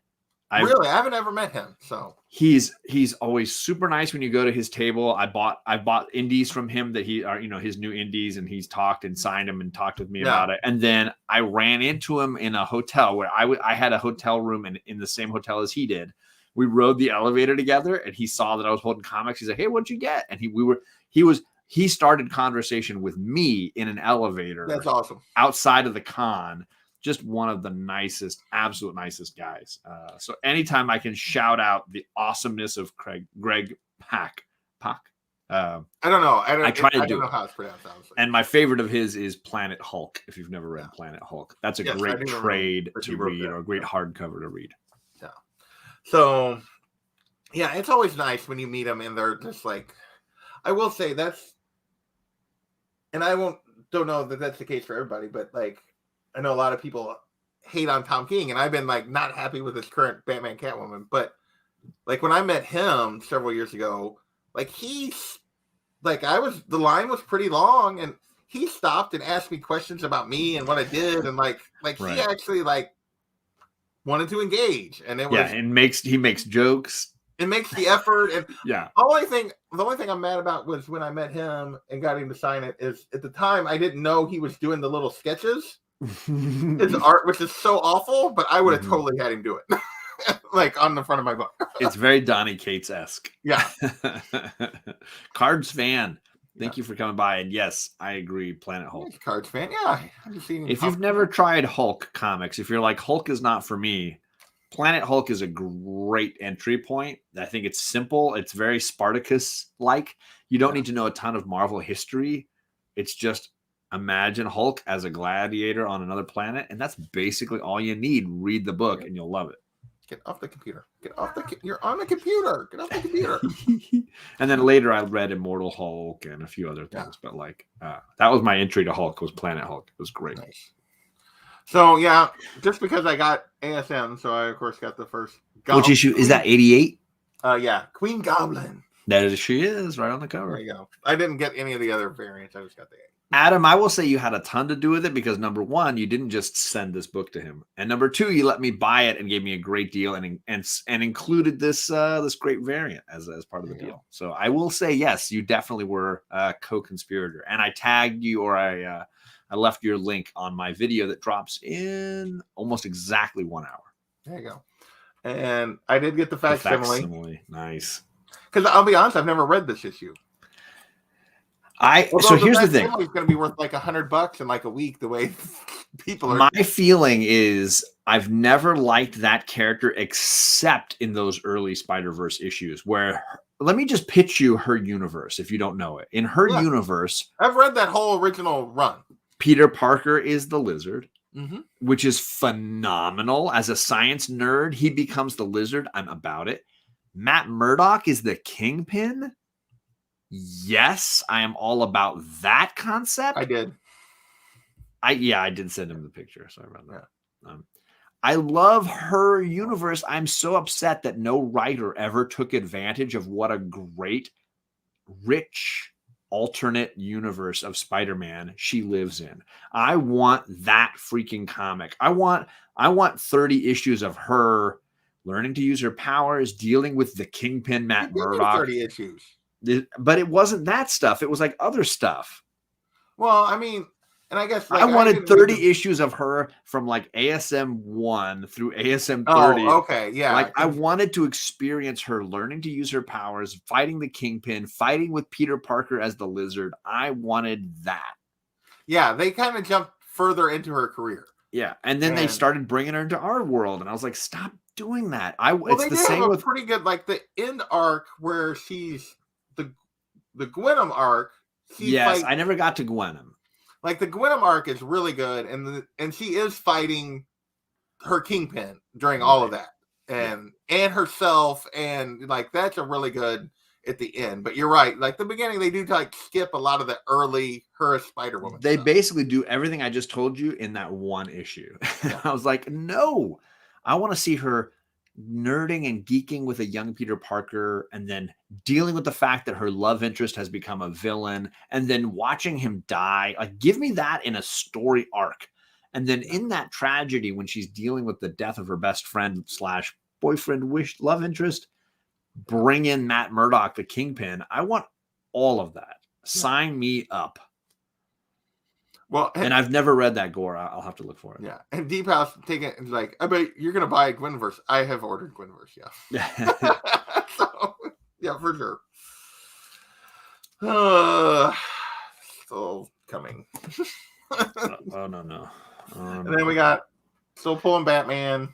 I haven't ever met him. So he's always super nice when you go to his table. I bought indies from him that his new indies, and he's talked and signed them and talked with me about it. And then I ran into him in a hotel where I had a hotel room in the same hotel as he did. We rode the elevator together, and he saw that I was holding comics. He's like, "Hey, what'd you get?" And he started conversation with me in an elevator. That's awesome. Outside of the con. Just one of the nicest, absolute nicest guys. So anytime I can shout out the awesomeness of Greg Pak. I don't know. I try to do know how it's pronounced. Honestly. And my favorite of his is Planet Hulk. If you've never read Planet Hulk, that's a great trade to read, or a great hardcover to read. Yeah. So, yeah, it's always nice when you meet them and they're just like, I will say and I don't know that that's the case for everybody, but like, I know a lot of people hate on Tom King, and I've been like not happy with his current Batman Catwoman. But like when I met him several years ago, like the line was pretty long, and he stopped and asked me questions about me and what I did, and like he actually like wanted to engage, and it was and he makes jokes. It makes the effort, and yeah. The only thing I'm mad about was when I met him and got him to sign it. Is at the time I didn't know he was doing the little sketches, his art, which is so awful. But I would have totally had him do it, like on the front of my book. It's very Donny Cates-esque. Yeah. Cards fan. Thank you for coming by. And yes, I agree. Planet Hulk. Cards fan. Yeah. I'm just seeing if you've never tried Hulk comics, if you're like, Hulk is not for me, Planet Hulk is a great entry point. I think it's simple. It's very Spartacus-like. You don't need to know a ton of Marvel history. It's just imagine Hulk as a gladiator on another planet, and that's basically all you need. Read the book, and you'll love it. Get off the computer. You're on the computer. Get off the computer. And then later I read Immortal Hulk and a few other things. But like that was my entry to Hulk, was Planet Hulk. It was great. Nice. So yeah, just because I got ASM, so I of course got the first Goblin. Which issue is that, 88? Yeah, Queen Goblin. She is right on the cover. There you go. I didn't get any of the other variants. I just got the 8. Adam, I will say you had a ton to do with it because number one, you didn't just send this book to him, and number two, you let me buy it and gave me a great deal and included this this great variant as part of the deal. So I will say yes, you definitely were a co-conspirator, and I tagged you, or I left your link on my video that drops in almost exactly 1 hour. There you go. And I did get the facsimile. Nice. Because I'll be honest, I've never read this issue. So here's the thing. It's going to be worth like $100 in like a week. The way people are. My feeling is I've never liked that character except in those early Spider-Verse issues where. Let me just pitch you her universe if you don't know it. In her universe, I've read that whole original run. Peter Parker is the Lizard, which is phenomenal. As a science nerd, he becomes the Lizard. I'm about it. Matt Murdock is the Kingpin. Yes, I am all about that concept. I did. I did send him the picture. Sorry about that. I love her universe. I'm so upset that no writer ever took advantage of what a great, rich, alternate universe of Spider-Man she lives in. I want that freaking comic. I want 30 issues of her learning to use her powers, dealing with the Kingpin, Matt Murdock. 30 issues. But it wasn't that stuff. It was like other stuff. Well, I mean, and I guess I wanted 30 issues of her from like ASM 1 through ASM 30. Oh, okay. Yeah. Like I wanted to experience her learning to use her powers, fighting the Kingpin, fighting with Peter Parker as the Lizard. I wanted that. Yeah. They kind of jumped further into her career. Yeah. And then they started bringing her into our world. And I was like, stop doing that. It's the same with pretty good, like the end arc where she's the Gwenom arc. Yes. I never got to Gwenom. Like the Gwenom arc is really good, and she is fighting her Kingpin during all of that, and herself, and like that's a really good at the end. But you're right, like the beginning, they do like skip a lot of the early her as Spider-Woman. They basically do everything I just told you in that one issue. Yeah. I was like, no, I want to see her nerding and geeking with a young Peter Parker, and then dealing with the fact that her love interest has become a villain, and then watching him die. Like, give me that in a story arc. And then in that tragedy, when she's dealing with the death of her best friend / boyfriend, love interest, bring in Matt Murdock, the Kingpin. I want all of that. Sign me up. Well, and I've never read that, Gore. I'll have to look for it. Yeah, and Deep House taking it like, I bet you're gonna buy Gwenverse. I have ordered Gwenverse. Yeah. So, yeah, for sure. Still coming. No. And then we got still pulling Batman.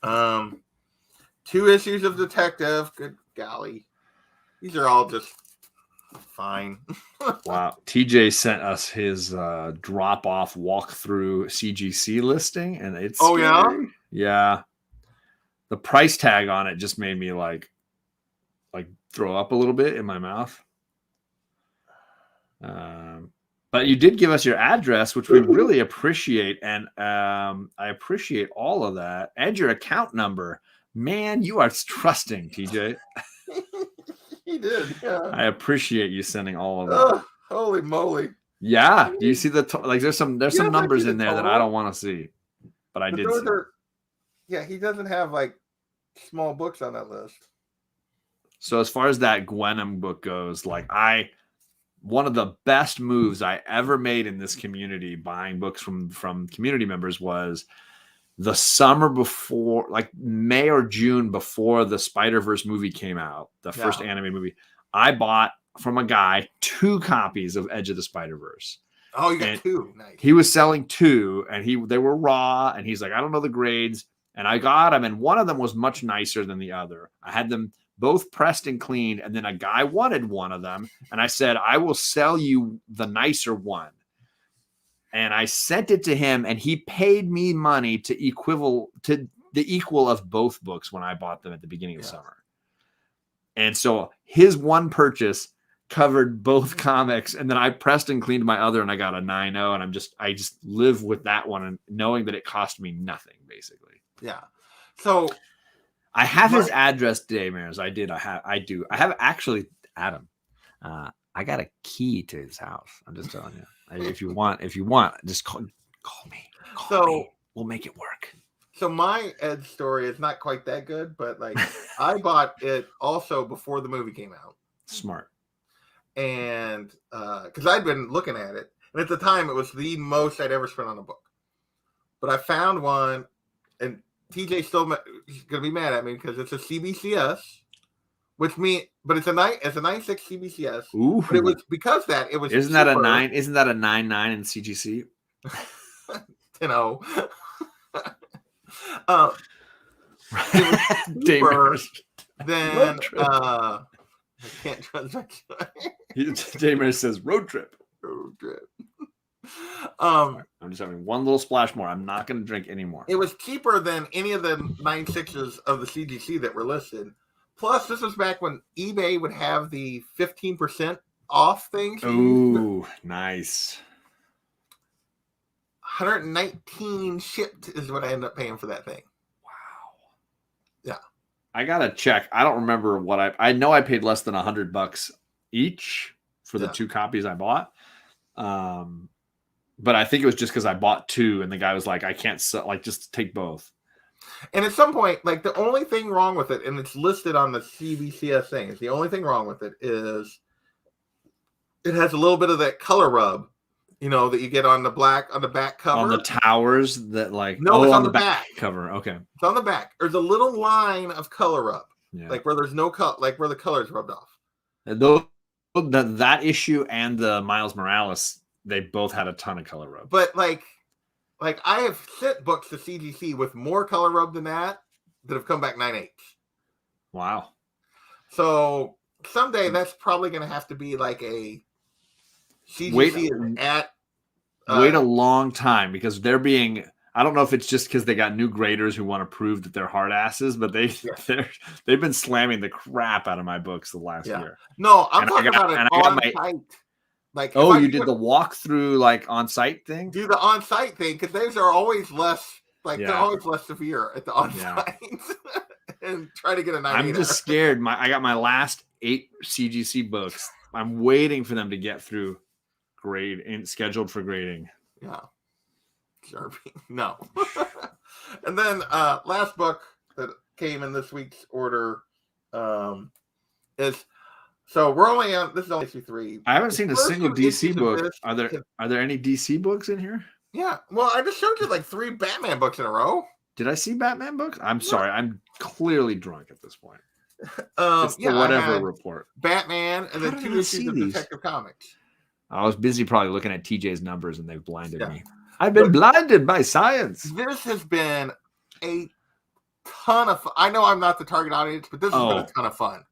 2 issues of Detective. Good golly, these are all just fine. Wow. TJ sent us his drop-off walkthrough CGC listing, and it's scary. Yeah. The price tag on it just made me like throw up a little bit in my mouth. But you did give us your address, which we really appreciate, and I appreciate all of that, and your account number. Man, you are trusting, TJ. He did, yeah. I appreciate you sending all of that. Holy moly. Yeah. Do you see like there's some Yeah, I numbers see in the there that I total. don't want to see, but I But did those see. are, yeah, he doesn't have like small books on that list. So as far as that Gwenem book goes, like one of the best moves I ever made in this community buying books from community members was the summer before, like May or June before the Spider-Verse movie came out, the first animated movie. I bought from a guy 2 copies of Edge of the Spider-Verse. Oh, you got 2. Nice. He was selling 2, and they were raw, and he's like, I don't know the grades. And I got them, and one of them was much nicer than the other. I had them both pressed and cleaned, and then a guy wanted one of them, and I said, I will sell you the nicer one. And I sent it to him, and he paid me money to the equal of both books when I bought them at the beginning of summer. And so his one purchase covered both comics, and then I pressed and cleaned my other, and I got a 9.0, and I just live with that one, and knowing that it cost me nothing, basically. Yeah. So I have his address today, Mares. I do. I have actually, Adam. I got a key to his house. I'm just telling you. If you want, just call me. Call me. We'll make it work. So my Ed story is not quite that good, but like I bought it also before the movie came out. Smart. And because I'd been looking at it, and at the time it was the most I'd ever spent on a book. But I found one, and TJ's still gonna be mad at me because it's a CBCS, but it's a 9.6 CBCS. Ooh. But it was because that it was. Isn't that a 9? Isn't that a 9.9 in CGC? 10-0. Then I can't trust. Damer says road trip. Road trip. I'm just having one little splash more. I'm not going to drink anymore. It was cheaper than any of the 9.6s of the CGC that were listed. Plus, this was back when eBay would have the 15% off things. Ooh, nice. 119 shipped is what I ended up paying for that thing. Wow. Yeah. I got to check. I don't remember what I know I paid less than $100 each for the 2 copies I bought. But I think it was just because I bought 2 and the guy was like, I can't sell, like, just take both. And at some point, like the only thing wrong with it, and it's listed on the CBCS thing, is the only thing wrong with it is it has a little bit of that color rub, that you get on the back cover. On the towers that like no, it's on the back cover. Okay. It's on the back. There's a little line of color rub. Yeah. Like where there's no like where the color's rubbed off. And that issue and the Miles Morales, they both had a ton of color rub. But like I have sent books to CGC with more color rub than that have come back 9.8. Wow. So someday that's probably going to have to be like a CGC wait a long time because they're being. I don't know if it's just because they got new graders who want to prove that they're hard asses, but they've been slamming the crap out of my books the last year. No, I'm talking about an on-site. Like, you did the walkthrough like on-site thing? Do the on-site thing because those are always less. Like they're always less severe at the on-site, and try to get a 9. I'm just scared. I got my last 8 CGC books. I'm waiting for them to get through grade and scheduled for grading. Yeah. Sharpie. No. And then last book that came in this week's order is so we're only on this is only issue 3. I haven't seen a single DC book. Are there any DC books in here? Yeah. Well, I just showed you like 3 Batman books in a row. Did I see Batman books? I'm sorry. I'm clearly drunk at this point. It's the whatever report. Batman and then 2 issues of Detective Comics. I was busy probably looking at TJ's numbers and they've blinded me. I've been blinded by science. This has been a ton of fun. I know I'm not the target audience, but this has been a ton of fun.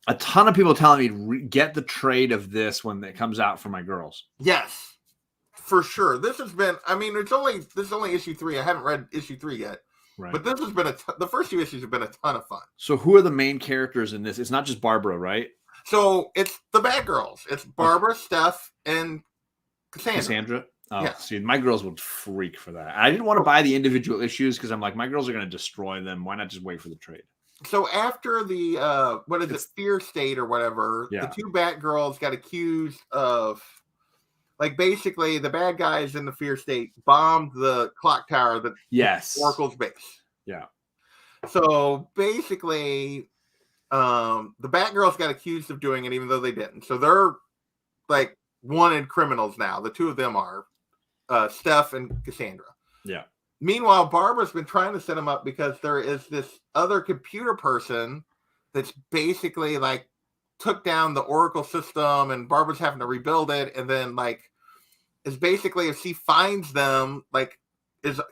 A ton of people telling me get the trade of this when it comes out for my girls. Yes, for sure. This has been, this is only issue 3. I haven't read issue 3 yet. Right. But this has been the first 2 issues have been a ton of fun. So who are the main characters in this? It's not just Barbara, right? So it's the bad girls. It's Barbara, Steph, and Cassandra? Oh, yeah. See, my girls would freak for that. I didn't want to buy the individual issues because I'm like, my girls are going to destroy them. Why not just wait for the trade? So after the Fear State or whatever, the 2 Batgirls got accused of Like basically, the bad guys in the Fear State bombed the clock tower that Oracle's base. Yeah. So basically, the Batgirls got accused of doing it, even though they didn't. So they're like wanted criminals now. The two of them are Steph and Cassandra. Yeah. Meanwhile, Barbara's been trying to set them up because there is this other computer person that's basically like took down the Oracle system, and Barbara's having to rebuild it. And then like is basically if she finds them, like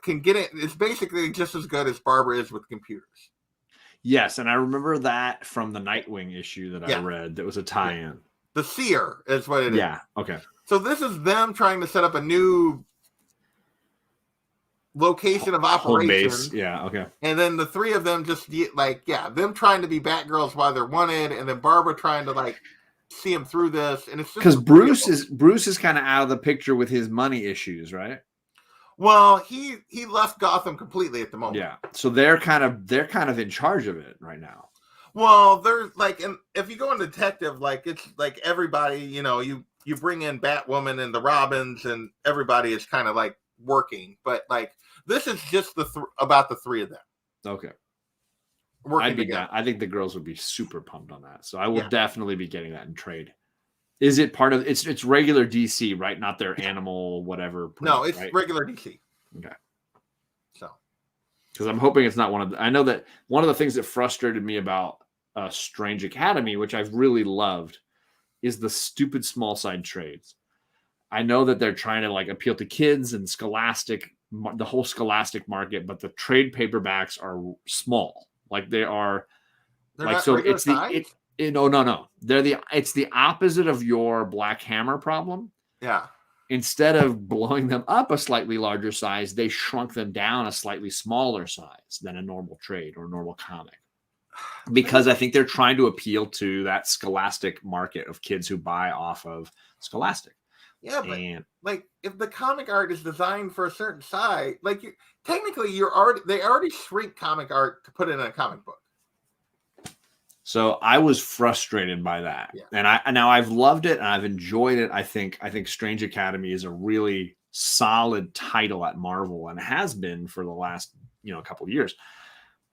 can get it. It's basically just as good as Barbara is with computers. Yes, and I remember that from the Nightwing issue that I read. That was a tie-in. The Seer is what it is. Yeah. Okay. So this is them trying to set up a new location of operations. Yeah, okay. And then the three of them just them trying to be Batgirls while they're wanted, and then Barbara trying to like see him through this. And it's just because Bruce is kind of out of the picture with his money issues, right? Well, he left Gotham completely at the moment. Yeah. So they're kind of in charge of it right now. Well, there's like, and if you go in detective, like it's like everybody, you bring in Batwoman and the Robins, and everybody is kind of like working, but like this is just about the three of them. Okay. Working together. I think the girls would be super pumped on that. So I will definitely be getting that in trade. Is it part of it's regular DC, right? Not their animal whatever. No, it's right? regular DC. Okay. So, because I'm hoping it's not one of I know that one of the things that frustrated me about Strange Academy, which I've really loved, is the stupid small side trades. I know that they're trying to like appeal to kids and the whole Scholastic market, but the trade paperbacks are small. Like they're like, so it's no. It's the opposite of your Black Hammer problem. Yeah. Instead of blowing them up a slightly larger size, they shrunk them down a slightly smaller size than a normal trade or a normal comic. Because I think they're trying to appeal to that Scholastic market of kids who buy off of Scholastic. Yeah, but like if the comic art is designed for a certain size, like they already shrink comic art to put it in a comic book. So I was frustrated by that. Yeah. And now I've loved it and I've enjoyed it. I think Strange Academy is a really solid title at Marvel and has been for the last, couple of years.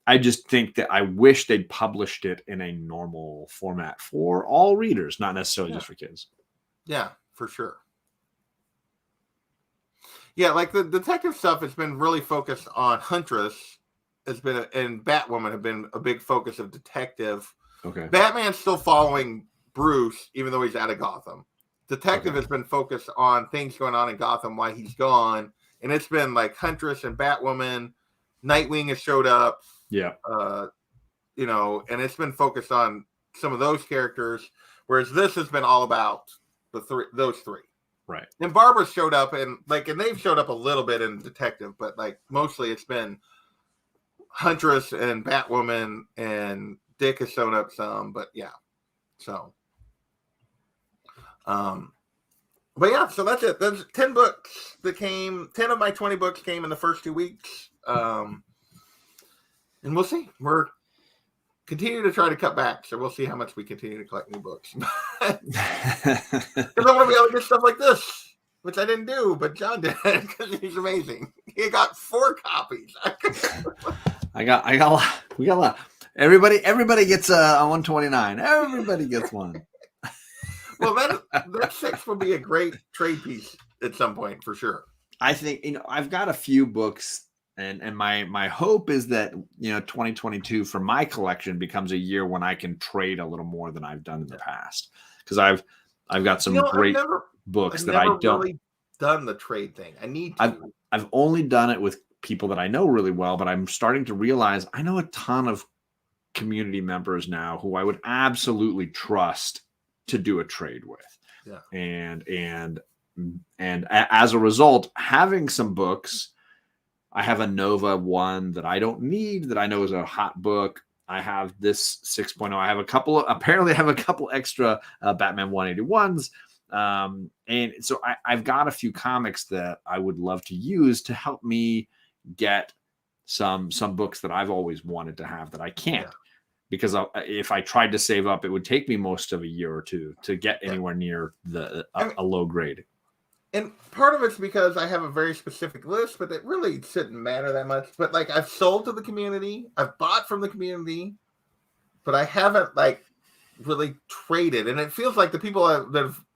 I just think that I wish they'd published it in a normal format for all readers, not necessarily just for kids. Yeah, for sure. Yeah, like the detective stuff has been really focused on Huntress. And Batwoman have been a big focus of detective. Okay. Batman's still following Bruce, even though he's out of Gotham. Detective has been focused on things going on in Gotham while he's gone. And it's been like Huntress and Batwoman. Nightwing has showed up. Yeah. And it's been focused on some of those characters. Whereas this has been all about those three. Right. And Barbara showed up and they've showed up a little bit in Detective, but like mostly it's been Huntress and Batwoman, and Dick has shown up some, but yeah. So but yeah, so that's it. There's 10 books that came, 10 of my 20 books came in the first 2 weeks. And we'll see. We're continue to try to cut back, so we'll see how much we continue to collect new books. Because I want to be able to get stuff like this, which I didn't do, but John did because he's amazing. He got 4 copies. We got a lot. Everybody gets a 129. Everybody gets one. Well, that 6 will be a great trade piece at some point for sure. I think I've got a few books. And my hope is that 2022 for my collection becomes a year when I can trade a little more than I've done in the past, because I've got some great books that I don't really done the trade thing. I need to. I've only done it with people that I know really well, but I'm starting to realize I know a ton of community members now who I would absolutely trust to do a trade with. Yeah. And as a result, having some books. I have a Nova one that I don't need that I know is a hot book. I have this 6.0. I have a couple extra Batman 181s. And so I've got a few comics that I would love to use to help me get some books that I've always wanted to have that I can't. Yeah. Because if I tried to save up, it would take me most of a year or two to get anywhere near a low grade. And part of it's because I have a very specific list, but it really shouldn't matter that much. But like, I've sold to the community, I've bought from the community, but I haven't like really traded. And it feels like the people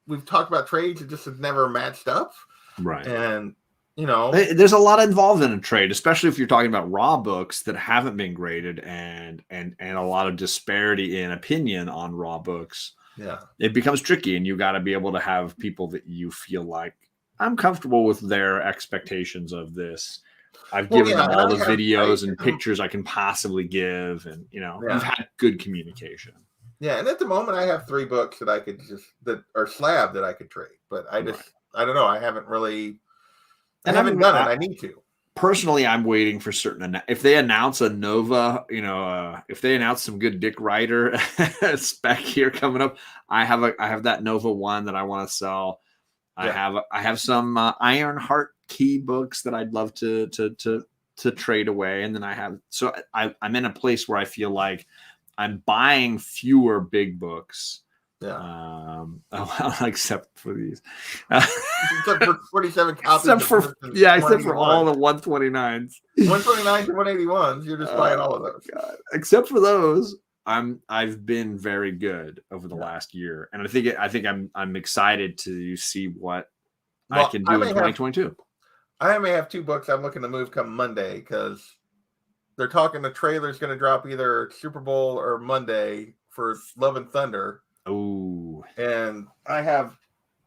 we've talked about trades just have never matched up. Right. And you know, there's a lot involved in a trade, especially if you're talking about raw books that haven't been graded and a lot of disparity in opinion on raw books. Yeah, it becomes tricky, and you got to be able to have people that you feel like I'm comfortable with their expectations of this. I've given them all the videos and pictures I can possibly give, and you've had good communication. Yeah, and at the moment I have 3 books that I could that are slab that I could trade, but I don't know. I haven't really. I haven't done it. I need to. Personally, I'm waiting for certain. If they announce a Nova, if they announce some good Dick Ryder spec here coming up, I have that Nova 1 that I want to sell. Yeah. I have some Ironheart key books that I'd love to trade away, and then I'm in a place where I feel like I'm buying fewer big books. Yeah. Except for these. Except for 47 copies. Except for all the 129s. 129s and 181s. You're just buying all of those. God. Except for those, I've been very good over the last year, and I think I'm excited to see what I can do in 2022. I may have 2 books I'm looking to move come Monday because they're talking the trailer's going to drop either Super Bowl or Monday for Love and Thunder. Oh, and I have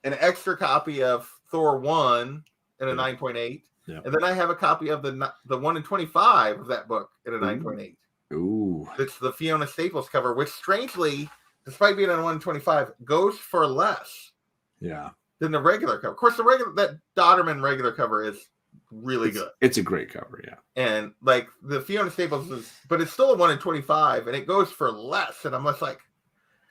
an extra copy of Thor 1 in a 9.8, and then I have a copy of the 1 in 25 of that book in a 9.8. Ooh, it's the Fiona Staples cover, which strangely, despite being on 1 in 25, goes for less. Yeah. Than the regular cover. Of course, that Dodderman regular cover is really good. It's a great cover, yeah. And like the Fiona Staples but it's still a 1 in 25, and it goes for less. And I'm just like,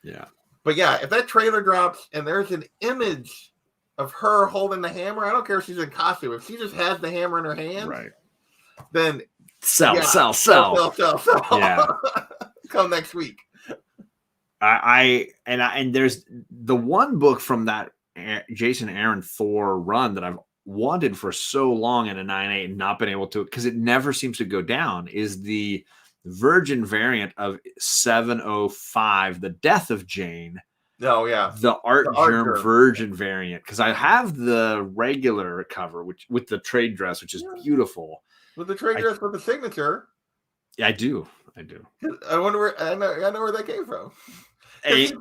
yeah. But yeah, if that trailer drops and there's an image of her holding the hammer, I don't care if she's in costume. If she just has the hammer in her hand, right? Then sell. Yeah. Come next week. And there's the one book from that Jason Aaron Thor run that I've wanted for so long in a 9.8 and not been able to, because it never seems to go down, is the Virgin variant of 705, The Death of Jane. Oh, yeah. The Art Germ Virgin variant, because I have the regular cover, which with the trade dress, which is beautiful. With the trade dress with the signature. Yeah, I do. I wonder where I know where that came from. He's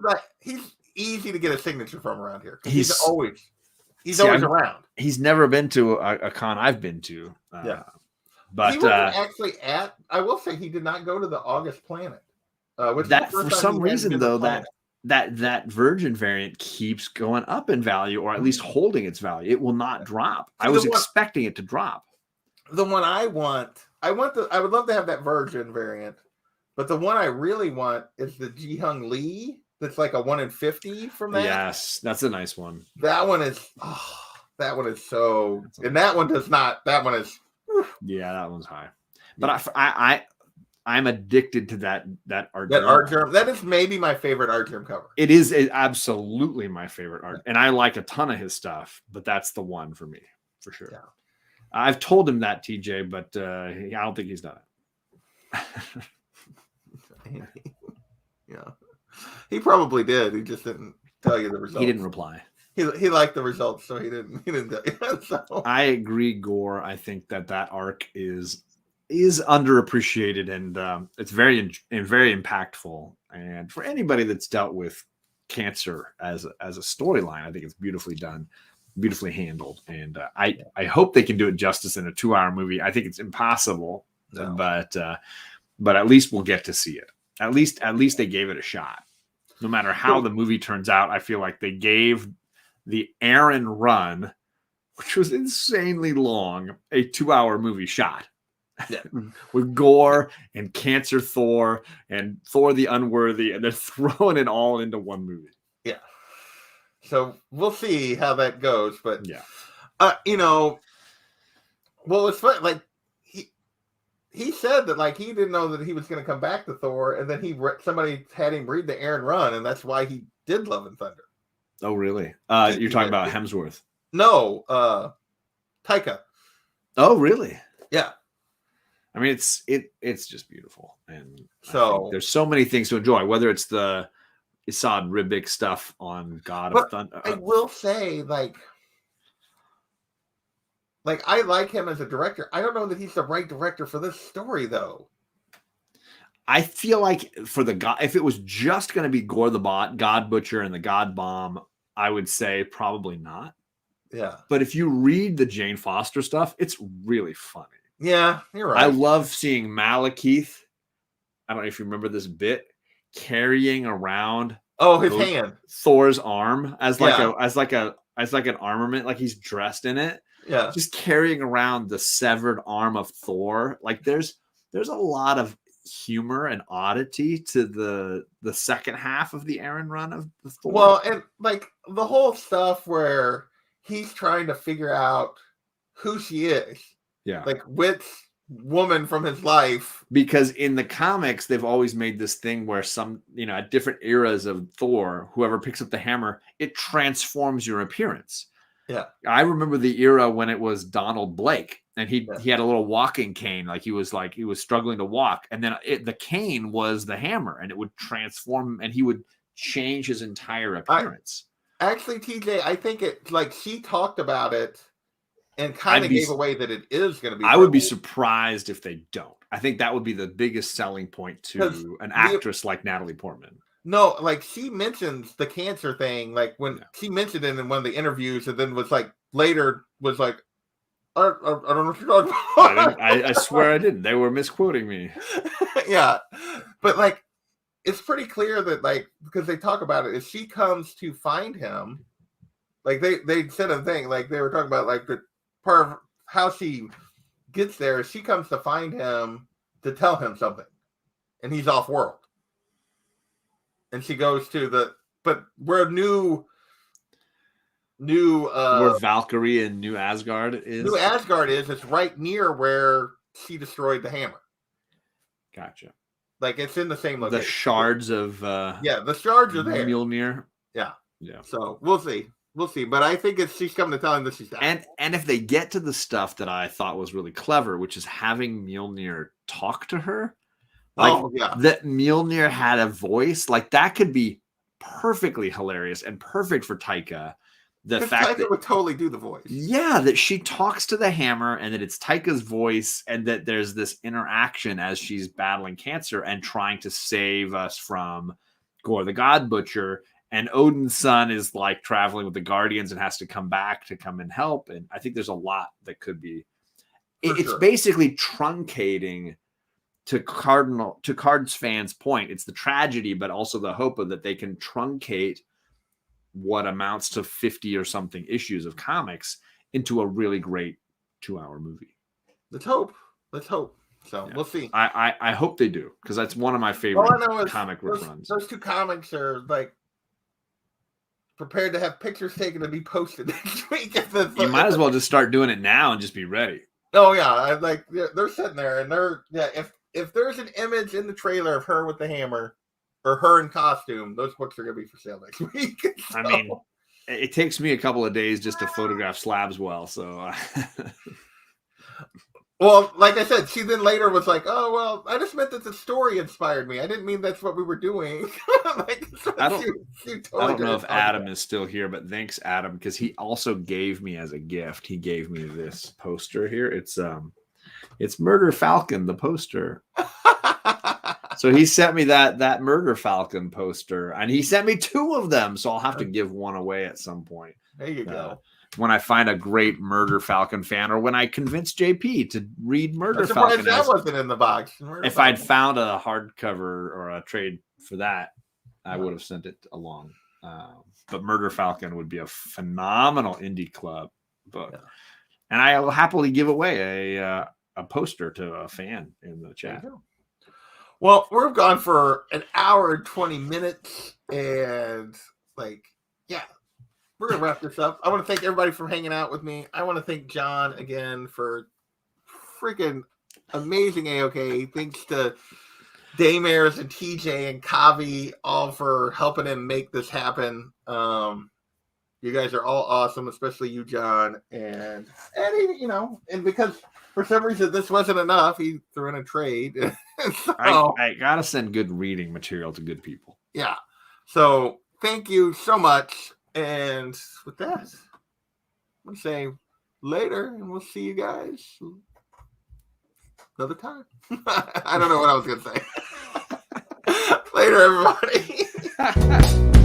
easy to get a signature from around here. He's always around. He's never been to a con I've been to. But he wasn't actually I will say he did not go to the August Planet. Which that for some reason though that Virgin variant keeps going up in value, or at least holding its value. It will not drop. I was expecting it to drop. The one I would love to have that Virgin variant, but the one I really want is the Ji-Hung Lee. That's like a 1 in 50 from that. Yes, that's a nice one. That one is so, and that one does not. That one is. Yeah, that one's high. But I'm addicted to that art. That art germ. That is maybe my favorite art germ cover. It is absolutely my favorite art, and I like a ton of his stuff. But that's the one for me, for sure. Yeah. I've told him that, TJ, but I don't think he's done it. Yeah, he probably did. He just didn't tell you the results. He didn't reply. He liked the results, so he didn't tell you. So. I agree, Gore. I think that arc is underappreciated, and it's very impactful. And for anybody that's dealt with cancer as a storyline, I think it's beautifully done, beautifully handled. And I hope they can do it justice in a 2-hour movie. I think it's impossible, but at least we'll get to see it. At least they gave it a shot. No matter how the movie turns out, I feel like they gave the Aaron run, which was insanely long, a 2-hour movie shot. Yeah. With Gore and Cancer Thor and Thor the Unworthy, and they're throwing it all into one movie. Yeah. So we'll see how that goes, but yeah. Well, it's funny. Like he said that like he didn't know that he was going to come back to Thor, and then somebody had him read the Aaron run, and that's why he did Love and Thunder. Oh, really? You're talking about Hemsworth. No, Taika. Oh, really? Yeah. I mean, it's just beautiful, and I think So, there's so many things to enjoy. Whether it's the Isad Ribic stuff on God of but Thunder. I will say, like I like him as a director. I don't know that he's the right director for this story, though. I feel like for the God, if it was just going to be Gore the God Butcher, and the God Bomb, I would say probably not. Yeah. But if you read the Jane Foster stuff, it's really funny. Yeah, you're I right. love seeing Malekith. I don't know if you remember this bit, carrying around His hand. Thor's arm as like Yeah. an armament, like he's dressed in it. Yeah. Just carrying around the severed arm of Thor. Like there's a lot of humor and oddity to the second half of the Aaron run of the Thor. Well, and like the whole stuff where he's trying to figure out who she is. Yeah. Like which woman from his life. Because in the comics, they've always made this thing where some, at different eras of Thor, whoever picks up the hammer, it transforms your appearance. Yeah. I remember the era when it was Donald Blake, and he had a little walking cane, like he was struggling to walk, and then the cane was the hammer, and it would transform, and he would change his entire appearance. Actually, TJ, I think it like she talked about it and kind of gave away that it is going to be. I would be surprised if they don't. I think that would be the biggest selling point to an actress like Natalie Portman. No, like she mentions the cancer thing, like when she mentioned it in one of the interviews, and then was like later was like, I don't know what you're talking about. I swear I didn't. They were misquoting me. Yeah, but like it's pretty clear that like because they talk about it, if she comes to find him, like they said a thing, like they were talking about like the part of how she gets there. She comes to find him to tell him something, and he's off world. And she goes to where where Valkyrie and New Asgard is. New Asgard is. It's right near where she destroyed the hammer. Gotcha. Like it's in the same location. The shards of the shards are there. Mjolnir. Yeah. So we'll see. But I think she's coming to tell him that she's dying. And if they get to the stuff that I thought was really clever, which is having Mjolnir talk to her. Like that Mjolnir had a voice, like that could be perfectly hilarious and perfect for Taika. The fact Taika that would totally do the voice. Yeah, that she talks to the hammer and that it's Taika's voice, and that there's this interaction as she's battling cancer and trying to save us from Gore the God Butcher. And Odin's son is like traveling with the Guardians and has to come back to come and help. And I think there's a lot that could be. It's basically truncating. To Card's fans' point, it's the tragedy, but also the hope of that they can truncate what amounts to 50 or something issues of comics into a really great 2-hour movie. Let's hope. So we'll see. I hope they do, because that's one of my favorite comic runs. Those two comics are like prepared to have pictures taken to be posted next week. You might as well just start doing it now and just be ready. Oh yeah, they're sitting there and if there's an image in the trailer of her with the hammer or her in costume, those books are going to be for sale next week. So. I mean, it takes me a couple of days just to photograph slabs well. So, well, like I said, she then later was like, "Oh, well, I just meant that the story inspired me. I didn't mean that's what we were doing." I don't know if Adam is still here, but thanks, Adam, because he also gave me as a gift. He gave me this poster here. It's Murder Falcon, the poster. So he sent me that Murder Falcon poster, and he sent me 2 of them. So I'll have to give one away at some point. There you go. When I find a great Murder Falcon fan, or when I convince JP to read Murder I'm Falcon. That wasn't in the box. If I'd found a hardcover or a trade for that, I would have sent it along. But Murder Falcon would be a phenomenal indie club book. Yeah. And I will happily give away a poster to a fan in the chat. Well, we've gone for an hour and 20 minutes, and we're gonna wrap this up. I want to thank everybody for hanging out with me. I want to thank John again for freaking amazing AOK. Thanks to Daymers and TJ and Kavi all for helping him make this happen. You guys are all awesome, especially you, John, and Eddie. And because for some reason this wasn't enough, he threw in a trade. So, I gotta send good reading material to good people. Yeah. So thank you so much. And with that, I'm gonna say later, and we'll see you guys another time. I don't know what I was gonna say. Later, everybody.